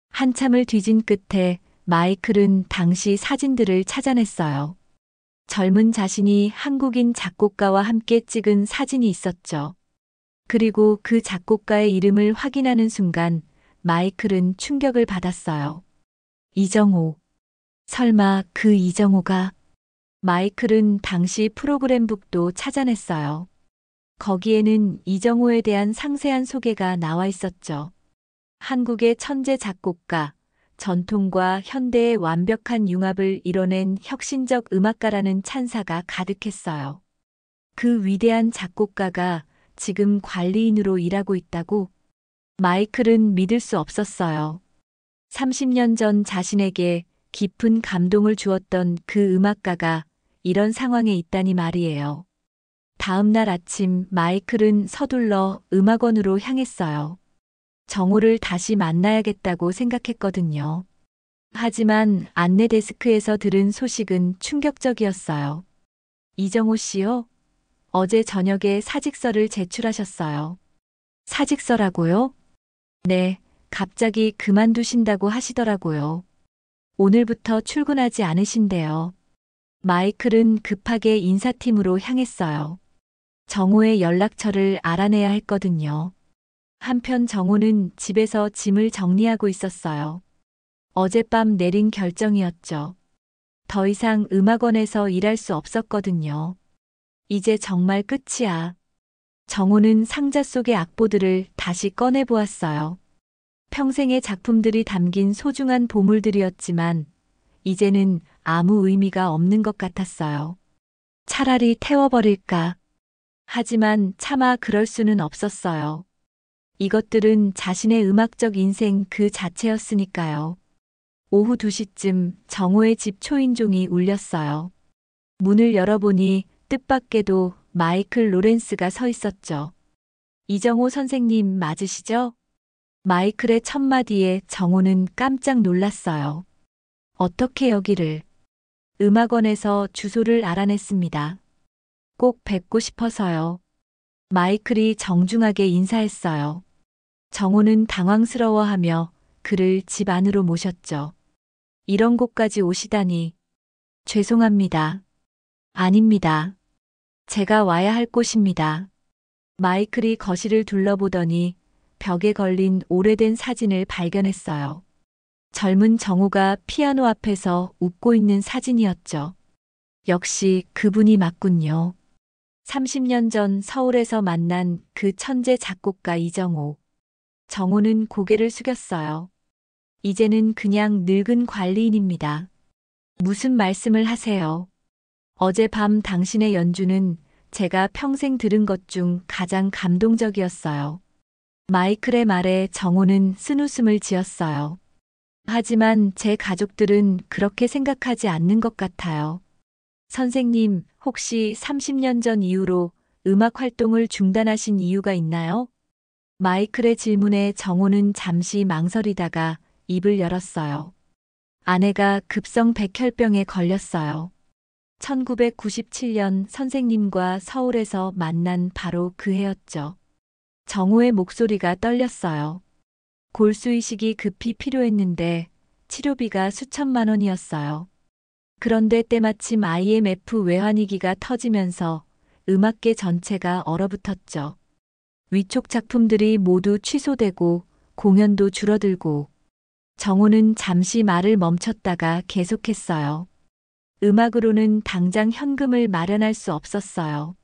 한참을 뒤진 끝에 마이클은 당시 사진들을 찾아냈어요. 젊은 자신이 한국인 작곡가와 함께 찍은 사진이 있었죠. 그리고 그 작곡가의 이름을 확인하는 순간 마이클은 충격을 받았어요. 이정호. 설마 그 이정호가? 마이클은 당시 프로그램북도 찾아냈어요. 거기에는 이정호에 대한 상세한 소개가 나와 있었죠. 한국의 천재 작곡가, 전통과 현대의 완벽한 융합을 이뤄낸 혁신적 음악가라는 찬사가 가득했어요. 그 위대한 작곡가가 지금 관리인으로 일하고 있다고? 마이클은 믿을 수 없었어요. 30년 전 자신에게 깊은 감동을 주었던 그 음악가가 이런 상황에 있다니 말이에요. 다음 날 아침 마이클은 서둘러 음악원으로 향했어요. 정호를 다시 만나야겠다고 생각했거든요. 하지만 안내 데스크에서 들은 소식은 충격적이었어요. 이정호 씨요? 어제 저녁에 사직서를 제출하셨어요. 사직서라고요? 네, 갑자기 그만두신다고 하시더라고요. 오늘부터 출근하지 않으신대요. 마이클은 급하게 인사팀으로 향했어요. 정호의 연락처를 알아내야 했거든요. 한편 정호는 집에서 짐을 정리하고 있었어요. 어젯밤 내린 결정이었죠. 더 이상 음악원에서 일할 수 없었거든요. 이제 정말 끝이야. 정호는 상자 속의 악보들을 다시 꺼내 보았어요. 평생의 작품들이 담긴 소중한 보물들이었지만 이제는 아무 의미가 없는 것 같았어요. 차라리 태워버릴까. 하지만 차마 그럴 수는 없었어요. 이것들은 자신의 음악적 인생 그 자체였으니까요. 오후 2시쯤 정호의 집 초인종이 울렸어요. 문을 열어보니 뜻밖에도 마이클 로렌스가 서 있었죠. 이정호 선생님 맞으시죠? 마이클의 첫 마디에 정호는 깜짝 놀랐어요. 어떻게 여기를? 음악원에서 주소를 알아냈습니다. 꼭 뵙고 싶어서요. 마이클이 정중하게 인사했어요. 정호는 당황스러워하며 그를 집 안으로 모셨죠. 이런 곳까지 오시다니. 죄송합니다. 아닙니다. 제가 와야 할 곳입니다. 마이클이 거실을 둘러보더니 벽에 걸린 오래된 사진을 발견했어요. 젊은 정호가 피아노 앞에서 웃고 있는 사진이었죠. 역시 그분이 맞군요. 30년 전 서울에서 만난 그 천재 작곡가 이정호. 정호는 고개를 숙였어요. 이제는 그냥 늙은 관리인입니다. 무슨 말씀을 하세요? 어젯밤 당신의 연주는 제가 평생 들은 것 중 가장 감동적이었어요. 마이클의 말에 정호는 쓴웃음을 지었어요. 하지만 제 가족들은 그렇게 생각하지 않는 것 같아요. 선생님, 혹시 30년 전 이후로 음악 활동을 중단하신 이유가 있나요? 마이클의 질문에 정호는 잠시 망설이다가 입을 열었어요. 아내가 급성 백혈병에 걸렸어요. 1997년 선생님과 서울에서 만난 바로 그 해였죠. 정호의 목소리가 떨렸어요. 골수이식이 급히 필요했는데 치료비가 수천만 원이었어요. 그런데 때마침 IMF 외환위기가 터지면서 음악계 전체가 얼어붙었죠. 위촉 작품들이 모두 취소되고 공연도 줄어들고 정호는 잠시 말을 멈췄다가 계속했어요. 음악으로는 당장 현금을 마련할 수 없었어요.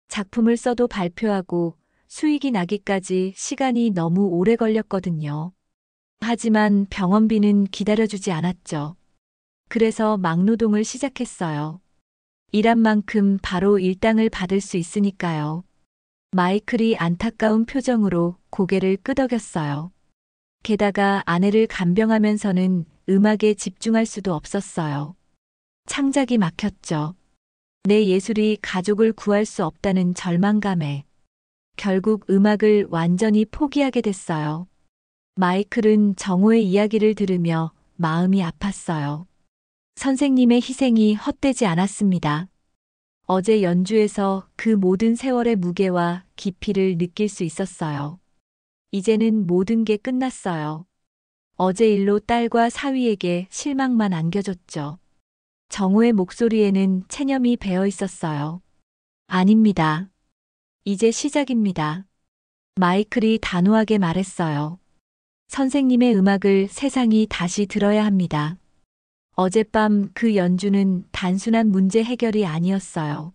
작품을 써도 발표하고 수익이 나기까지 시간이 너무 오래 걸렸거든요. 하지만 병원비는 기다려주지 않았죠. 그래서 막노동을 시작했어요. 일한 만큼 바로 일당을 받을 수 있으니까요. 마이클이 안타까운 표정으로 고개를 끄덕였어요. 게다가 아내를 간병하면서는 음악에 집중할 수도 없었어요. 창작이 막혔죠. 내 예술이 가족을 구할 수 없다는 절망감에 결국 음악을 완전히 포기하게 됐어요. 마이클은 정호의 이야기를 들으며 마음이 아팠어요. 선생님의 희생이 헛되지 않았습니다. 어제 연주에서 그 모든 세월의 무게와 깊이를 느낄 수 있었어요. 이제는 모든 게 끝났어요. 어제 일로 딸과 사위에게 실망만 안겨줬죠. 정호의 목소리에는 체념이 배어 있었어요. 아닙니다. 이제 시작입니다. 마이클이 단호하게 말했어요. 선생님의 음악을 세상이 다시 들어야 합니다. 어젯밤 그 연주는 단순한 문제 해결이 아니었어요.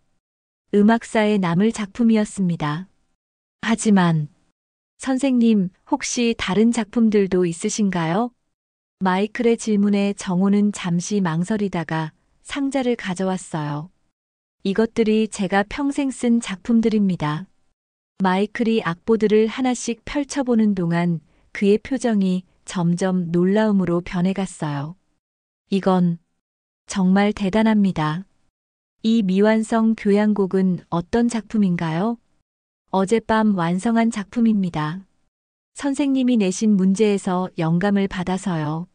음악사에 남을 작품이었습니다. 하지만 선생님, 혹시 다른 작품들도 있으신가요? 마이클의 질문에 정호는 잠시 망설이다가 상자를 가져왔어요. 이것들이 제가 평생 쓴 작품들입니다. 마이클이 악보들을 하나씩 펼쳐보는 동안 그의 표정이 점점 놀라움으로 변해갔어요. 이건 정말 대단합니다. 이 미완성 교향곡은 어떤 작품인가요? 어젯밤 완성한 작품입니다. 선생님이 내신 문제에서 영감을 받아서요.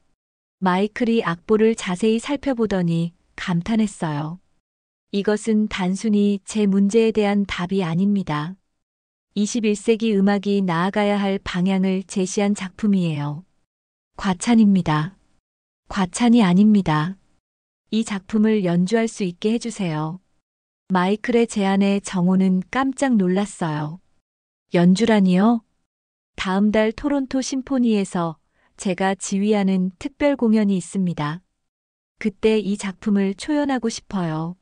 마이클이 악보를 자세히 살펴보더니 감탄했어요. 이것은 단순히 제 문제에 대한 답이 아닙니다. 21세기 음악이 나아가야 할 방향을 제시한 작품이에요. 과찬입니다. 과찬이 아닙니다. 이 작품을 연주할 수 있게 해주세요. 마이클의 제안에 정호는 깜짝 놀랐어요. 연주라니요? 다음 달 토론토 심포니에서 제가 지휘하는 특별 공연이 있습니다. 그때 이 작품을 초연하고 싶어요.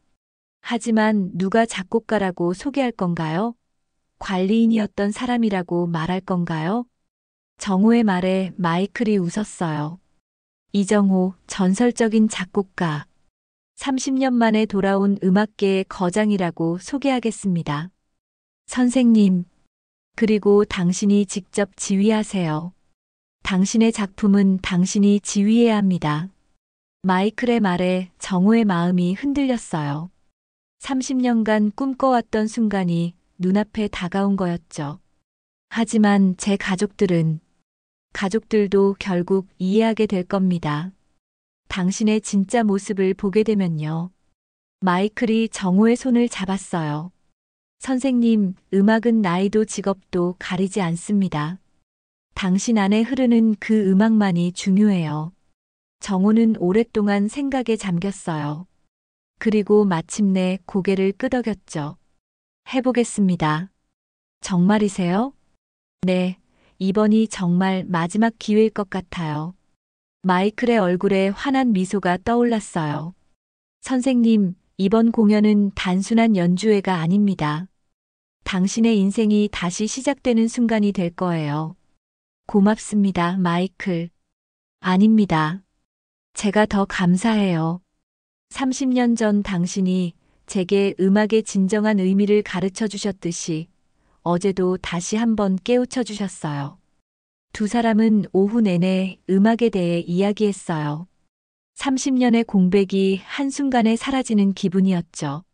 하지만 누가 작곡가라고 소개할 건가요? 관리인이었던 사람이라고 말할 건가요? 정호의 말에 마이클이 웃었어요. 이정호, 전설적인 작곡가. 30년 만에 돌아온 음악계의 거장이라고 소개하겠습니다. 선생님, 그리고 당신이 직접 지휘하세요. 당신의 작품은 당신이 지휘해야 합니다. 마이클의 말에 정호의 마음이 흔들렸어요. 30년간 꿈꿔왔던 순간이 눈앞에 다가온 거였죠. 하지만 제 가족들도 결국 이해하게 될 겁니다. 당신의 진짜 모습을 보게 되면요. 마이클이 정호의 손을 잡았어요. 선생님, 음악은 나이도 직업도 가리지 않습니다. 당신 안에 흐르는 그 음악만이 중요해요. 정호는 오랫동안 생각에 잠겼어요. 그리고 마침내 고개를 끄덕였죠. 해보겠습니다. 정말이세요? 네, 이번이 정말 마지막 기회일 것 같아요. 마이클의 얼굴에 환한 미소가 떠올랐어요. 선생님, 이번 공연은 단순한 연주회가 아닙니다. 당신의 인생이 다시 시작되는 순간이 될 거예요. 고맙습니다, 마이클. 아닙니다. 제가 더 감사해요. 30년 전 당신이 제게 음악의 진정한 의미를 가르쳐 주셨듯이 어제도 다시 한번 깨우쳐 주셨어요. 두 사람은 오후 내내 음악에 대해 이야기했어요. 30년의 공백이 한순간에 사라지는 기분이었죠.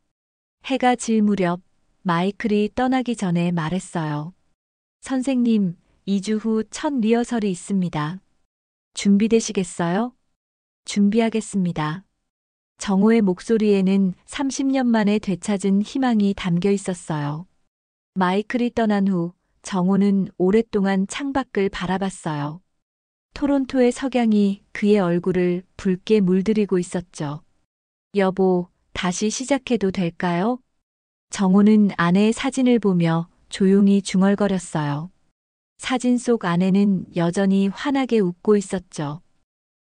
해가 질 무렵 마이클이 떠나기 전에 말했어요. 선생님, 2주 후 첫 리허설이 있습니다. 준비되시겠어요? 준비하겠습니다. 정호의 목소리에는 30년 만에 되찾은 희망이 담겨 있었어요. 마이클이 떠난 후 정호는 오랫동안 창밖을 바라봤어요. 토론토의 석양이 그의 얼굴을 붉게 물들이고 있었죠. 여보, 다시 시작해도 될까요? 정호는 아내의 사진을 보며 조용히 중얼거렸어요. 사진 속 아내는 여전히 환하게 웃고 있었죠.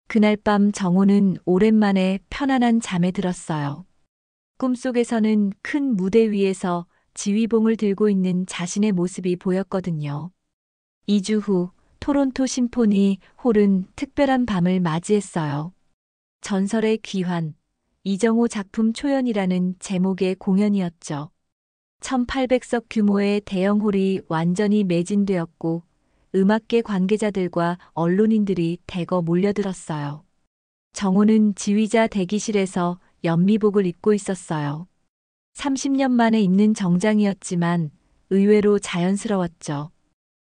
그날 밤 정호는 오랜만에 편안한 잠에 들었어요. 꿈속에서는 큰 무대 위에서 지휘봉을 들고 있는 자신의 모습이 보였거든요. 2주 후 토론토 심포니 홀은 특별한 밤을 맞이했어요. 전설의 귀환, 이정호 작품 초연이라는 제목의 공연이었죠. 1800석 규모의 대형홀이 완전히 매진되었고 음악계 관계자들과 언론인들이 대거 몰려들었어요. 정호는 지휘자 대기실에서 연미복을 입고 있었어요. 30년 만에 입는 정장이었지만 의외로 자연스러웠죠.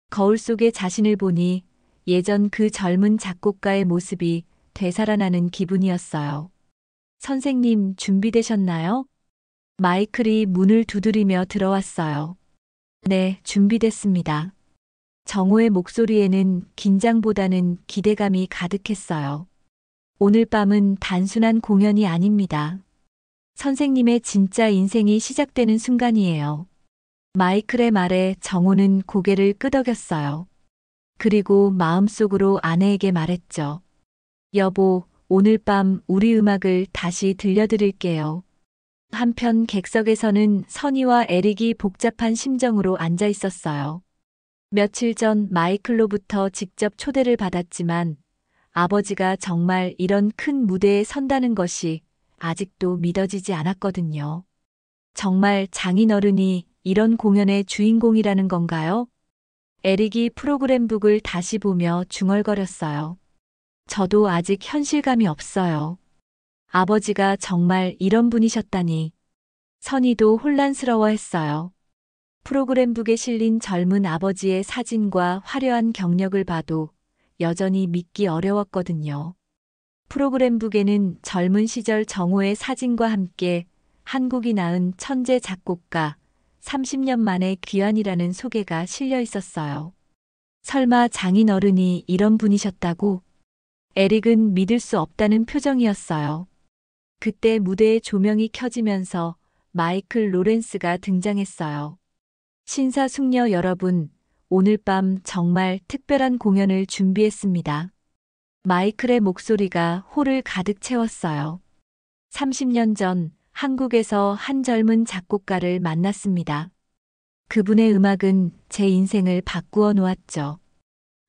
거울 속에 자신을 보니 예전 그 젊은 작곡가의 모습이 되살아나는 기분이었어요. 선생님, 준비되셨나요? 마이클이 문을 두드리며 들어왔어요. 네, 준비됐습니다. 정호의 목소리에는 긴장보다는 기대감이 가득했어요. 오늘 밤은 단순한 공연이 아닙니다. 선생님의 진짜 인생이 시작되는 순간이에요. 마이클의 말에 정호는 고개를 끄덕였어요. 그리고 마음속으로 아내에게 말했죠. 여보, 오늘 밤 우리 음악을 다시 들려드릴게요. 한편 객석에서는 선희와 에릭이 복잡한 심정으로 앉아 있었어요. 며칠 전 마이클로부터 직접 초대를 받았지만 아버지가 정말 이런 큰 무대에 선다는 것이 아직도 믿어지지 않았거든요. 정말 장인어른이 이런 공연의 주인공이라는 건가요? 에릭이 프로그램북을 다시 보며 중얼거렸어요. 저도 아직 현실감이 없어요. 아버지가 정말 이런 분이셨다니. 선희도 혼란스러워했어요. 프로그램북에 실린 젊은 아버지의 사진과 화려한 경력을 봐도 여전히 믿기 어려웠거든요. 프로그램북에는 젊은 시절 정호의 사진과 함께 한국이 낳은 천재 작곡가 30년 만에 귀환이라는 소개가 실려 있었어요. 설마 장인어른이 이런 분이셨다고? 에릭은 믿을 수 없다는 표정이었어요. 그때 무대의 조명이 켜지면서 마이클 로렌스가 등장했어요. 신사숙녀 여러분, 오늘 밤 정말 특별한 공연을 준비했습니다. 마이클의 목소리가 홀을 가득 채웠어요. 30년 전 한국에서 한 젊은 작곡가를 만났습니다. 그분의 음악은 제 인생을 바꾸어 놓았죠.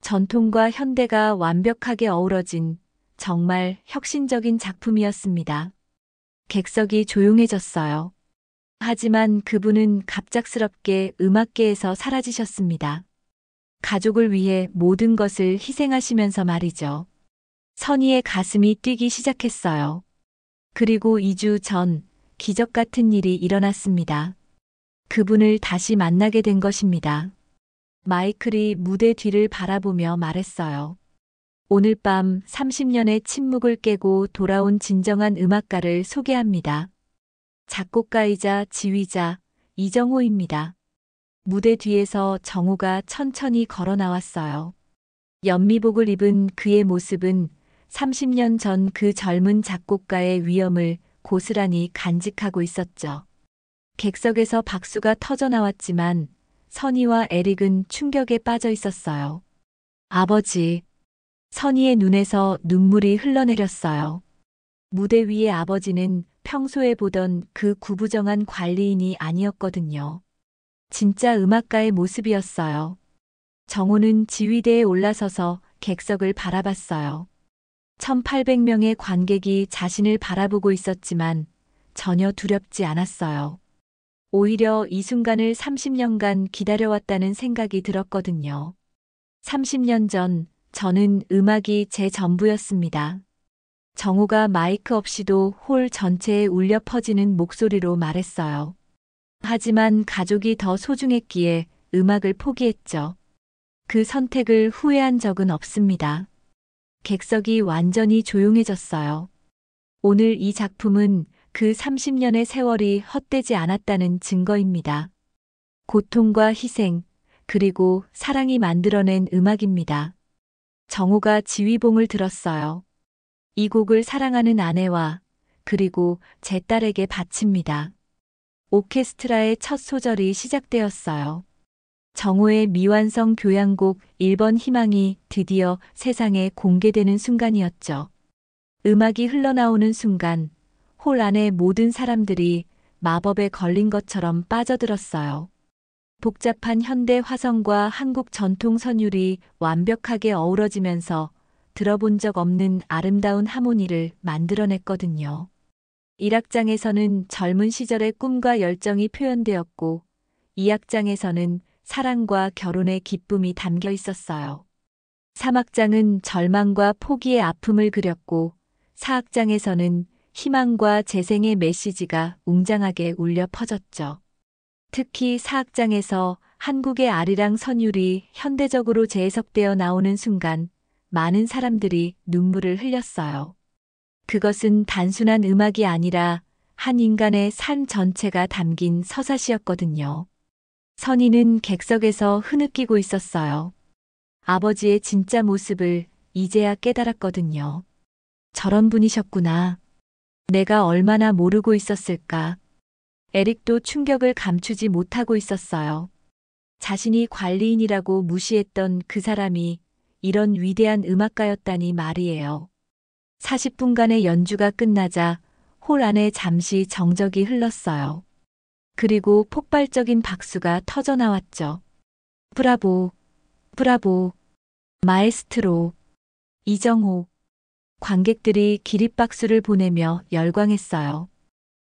전통과 현대가 완벽하게 어우러진 정말 혁신적인 작품이었습니다. 객석이 조용해졌어요. 하지만 그분은 갑작스럽게 음악계에서 사라지셨습니다. 가족을 위해 모든 것을 희생하시면서 말이죠. 선희의 가슴이 뛰기 시작했어요. 그리고 2주 전 기적 같은 일이 일어났습니다. 그분을 다시 만나게 된 것입니다. 마이클이 무대 뒤를 바라보며 말했어요. 오늘 밤 30년의 침묵을 깨고 돌아온 진정한 음악가를 소개합니다. 작곡가이자 지휘자 이정호입니다. 무대 뒤에서 정호가 천천히 걸어 나왔어요. 연미복을 입은 그의 모습은 30년 전 그 젊은 작곡가의 위엄을 고스란히 간직하고 있었죠. 객석에서 박수가 터져 나왔지만 선희와 에릭은 충격에 빠져 있었어요. 아버지. 선희의 눈에서 눈물이 흘러내렸어요. 무대 위의 아버지는 평소에 보던 그 구부정한 관리인이 아니었거든요. 진짜 음악가의 모습이었어요. 정호는 지휘대에 올라서서 객석을 바라봤어요. 1800명의 관객이 자신을 바라보고 있었지만 전혀 두렵지 않았어요. 오히려 이 순간을 30년간 기다려왔다는 생각이 들었거든요. 30년 전 저는 음악이 제 전부였습니다. 정호가 마이크 없이도 홀 전체에 울려 퍼지는 목소리로 말했어요. 하지만 가족이 더 소중했기에 음악을 포기했죠. 그 선택을 후회한 적은 없습니다. 객석이 완전히 조용해졌어요. 오늘 이 작품은 그 30년의 세월이 헛되지 않았다는 증거입니다. 고통과 희생, 그리고 사랑이 만들어낸 음악입니다. 정호가 지휘봉을 들었어요. 이 곡을 사랑하는 아내와 그리고 제 딸에게 바칩니다. 오케스트라의 첫 소절이 시작되었어요. 정호의 미완성 교향곡 1번 희망이 드디어 세상에 공개되는 순간이었죠. 음악이 흘러나오는 순간 홀 안의 모든 사람들이 마법에 걸린 것처럼 빠져들었어요. 복잡한 현대 화성과 한국 전통 선율이 완벽하게 어우러지면서 들어본 적 없는 아름다운 하모니를 만들어냈거든요. 일악장에서는 젊은 시절의 꿈과 열정이 표현되었고 2악장에서는 사랑과 결혼의 기쁨이 담겨 있었어요. 3악장은 절망과 포기의 아픔을 그렸고 4악장에서는 희망과 재생의 메시지가 웅장하게 울려 퍼졌죠. 특히 4악장에서 한국의 아리랑 선율이 현대적으로 재해석되어 나오는 순간 많은 사람들이 눈물을 흘렸어요. 그것은 단순한 음악이 아니라 한 인간의 삶 전체가 담긴 서사시였거든요. 선희는 객석에서 흐느끼고 있었어요. 아버지의 진짜 모습을 이제야 깨달았거든요. 저런 분이셨구나. 내가 얼마나 모르고 있었을까. 에릭도 충격을 감추지 못하고 있었어요. 자신이 관리인이라고 무시했던 그 사람이 이런 위대한 음악가였다니 말이에요. 40분간의 연주가 끝나자 홀 안에 잠시 정적이 흘렀어요. 그리고 폭발적인 박수가 터져 나왔죠. 브라보, 브라보, 마에스트로, 이정호. 관객들이 기립박수를 보내며 열광했어요.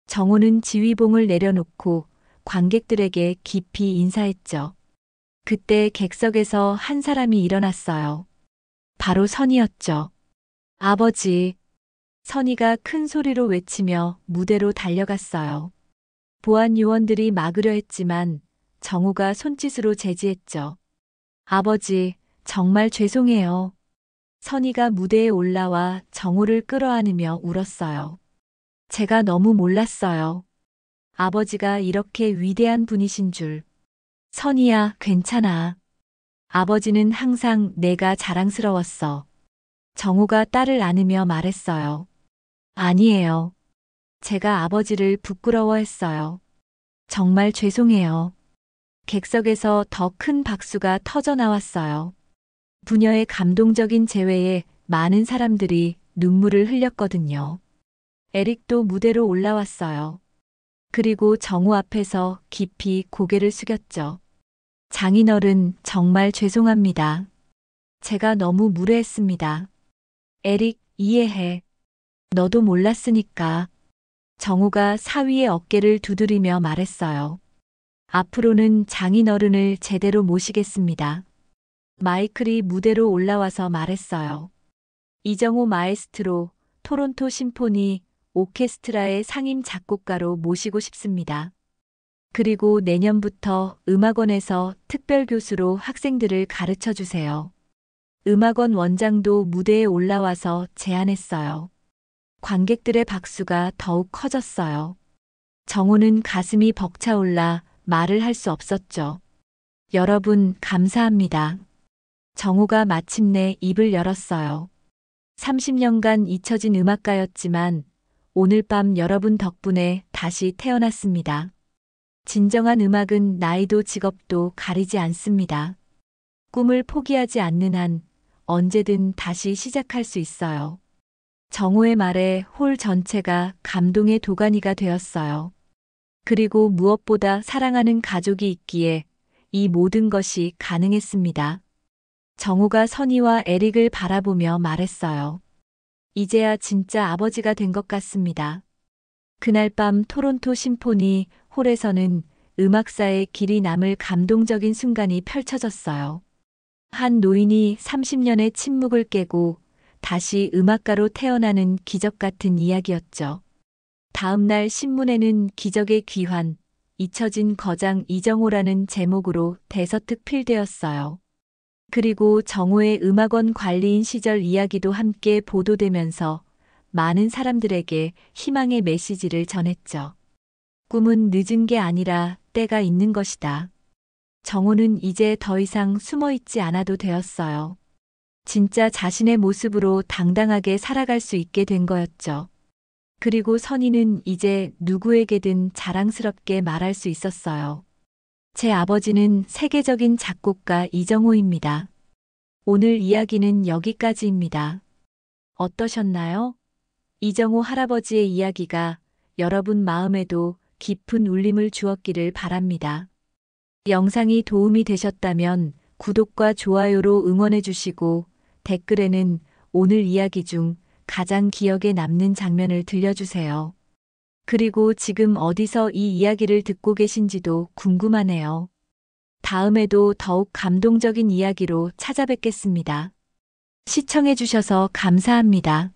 정호는 지휘봉을 내려놓고 관객들에게 깊이 인사했죠. 그때 객석에서 한 사람이 일어났어요. 바로 선희였죠. 아버지. 선희가 큰 소리로 외치며 무대로 달려갔어요. 보안 요원들이 막으려 했지만 정우가 손짓으로 제지했죠. 아버지, 정말 죄송해요. 선희가 무대에 올라와 정우를 끌어안으며 울었어요. 제가 너무 몰랐어요. 아버지가 이렇게 위대한 분이신 줄. 선희야, 괜찮아. 아버지는 항상 내가 자랑스러웠어. 정우가 딸을 안으며 말했어요. 아니에요. 제가 아버지를 부끄러워했어요. 정말 죄송해요. 객석에서 더 큰 박수가 터져 나왔어요. 부녀의 감동적인 재회에 많은 사람들이 눈물을 흘렸거든요. 에릭도 무대로 올라왔어요. 그리고 정우 앞에서 깊이 고개를 숙였죠. 장인어른, 정말 죄송합니다. 제가 너무 무례했습니다. 에릭, 이해해. 너도 몰랐으니까. 정우가 사위의 어깨를 두드리며 말했어요. 앞으로는 장인어른을 제대로 모시겠습니다. 마이클이 무대로 올라와서 말했어요. 이정호 마에스트로, 토론토 심포니 오케스트라의 상임 작곡가로 모시고 싶습니다. 그리고 내년부터 음악원에서 특별 교수로 학생들을 가르쳐 주세요. 음악원 원장도 무대에 올라와서 제안했어요. 관객들의 박수가 더욱 커졌어요. 정우는 가슴이 벅차올라 말을 할 수 없었죠. 여러분, 감사합니다. 정우가 마침내 입을 열었어요. 30년간 잊혀진 음악가였지만 오늘 밤 여러분 덕분에 다시 태어났습니다. 진정한 음악은 나이도 직업도 가리지 않습니다. 꿈을 포기하지 않는 한 언제든 다시 시작할 수 있어요. 정우의 말에 홀 전체가 감동의 도가니가 되었어요. 그리고 무엇보다 사랑하는 가족이 있기에 이 모든 것이 가능했습니다. 정우가 선희와 에릭을 바라보며 말했어요. 이제야 진짜 아버지가 된 것 같습니다. 그날 밤 토론토 심포니 홀에서는 음악사의 길이 남을 감동적인 순간이 펼쳐졌어요. 한 노인이 30년의 침묵을 깨고 다시 음악가로 태어나는 기적 같은 이야기였죠. 다음 날 신문에는 기적의 귀환, 잊혀진 거장 이정호라는 제목으로 대서특 필되었어요. 그리고 정호의 음악원 관리인 시절 이야기도 함께 보도되면서 많은 사람들에게 희망의 메시지를 전했죠. 꿈은 늦은 게 아니라 때가 있는 것이다. 정호는 이제 더 이상 숨어 있지 않아도 되었어요. 진짜 자신의 모습으로 당당하게 살아갈 수 있게 된 거였죠. 그리고 선희는 이제 누구에게든 자랑스럽게 말할 수 있었어요. 제 아버지는 세계적인 작곡가 이정호입니다. 오늘 이야기는 여기까지입니다. 어떠셨나요? 이정호 할아버지의 이야기가 여러분 마음에도 깊은 울림을 주었기를 바랍니다. 영상이 도움이 되셨다면 구독과 좋아요로 응원해 주시고 댓글에는 오늘 이야기 중 가장 기억에 남는 장면을 들려주세요. 그리고 지금 어디서 이 이야기를 듣고 계신지도 궁금하네요. 다음에도 더욱 감동적인 이야기로 찾아뵙겠습니다. 시청해주셔서 감사합니다.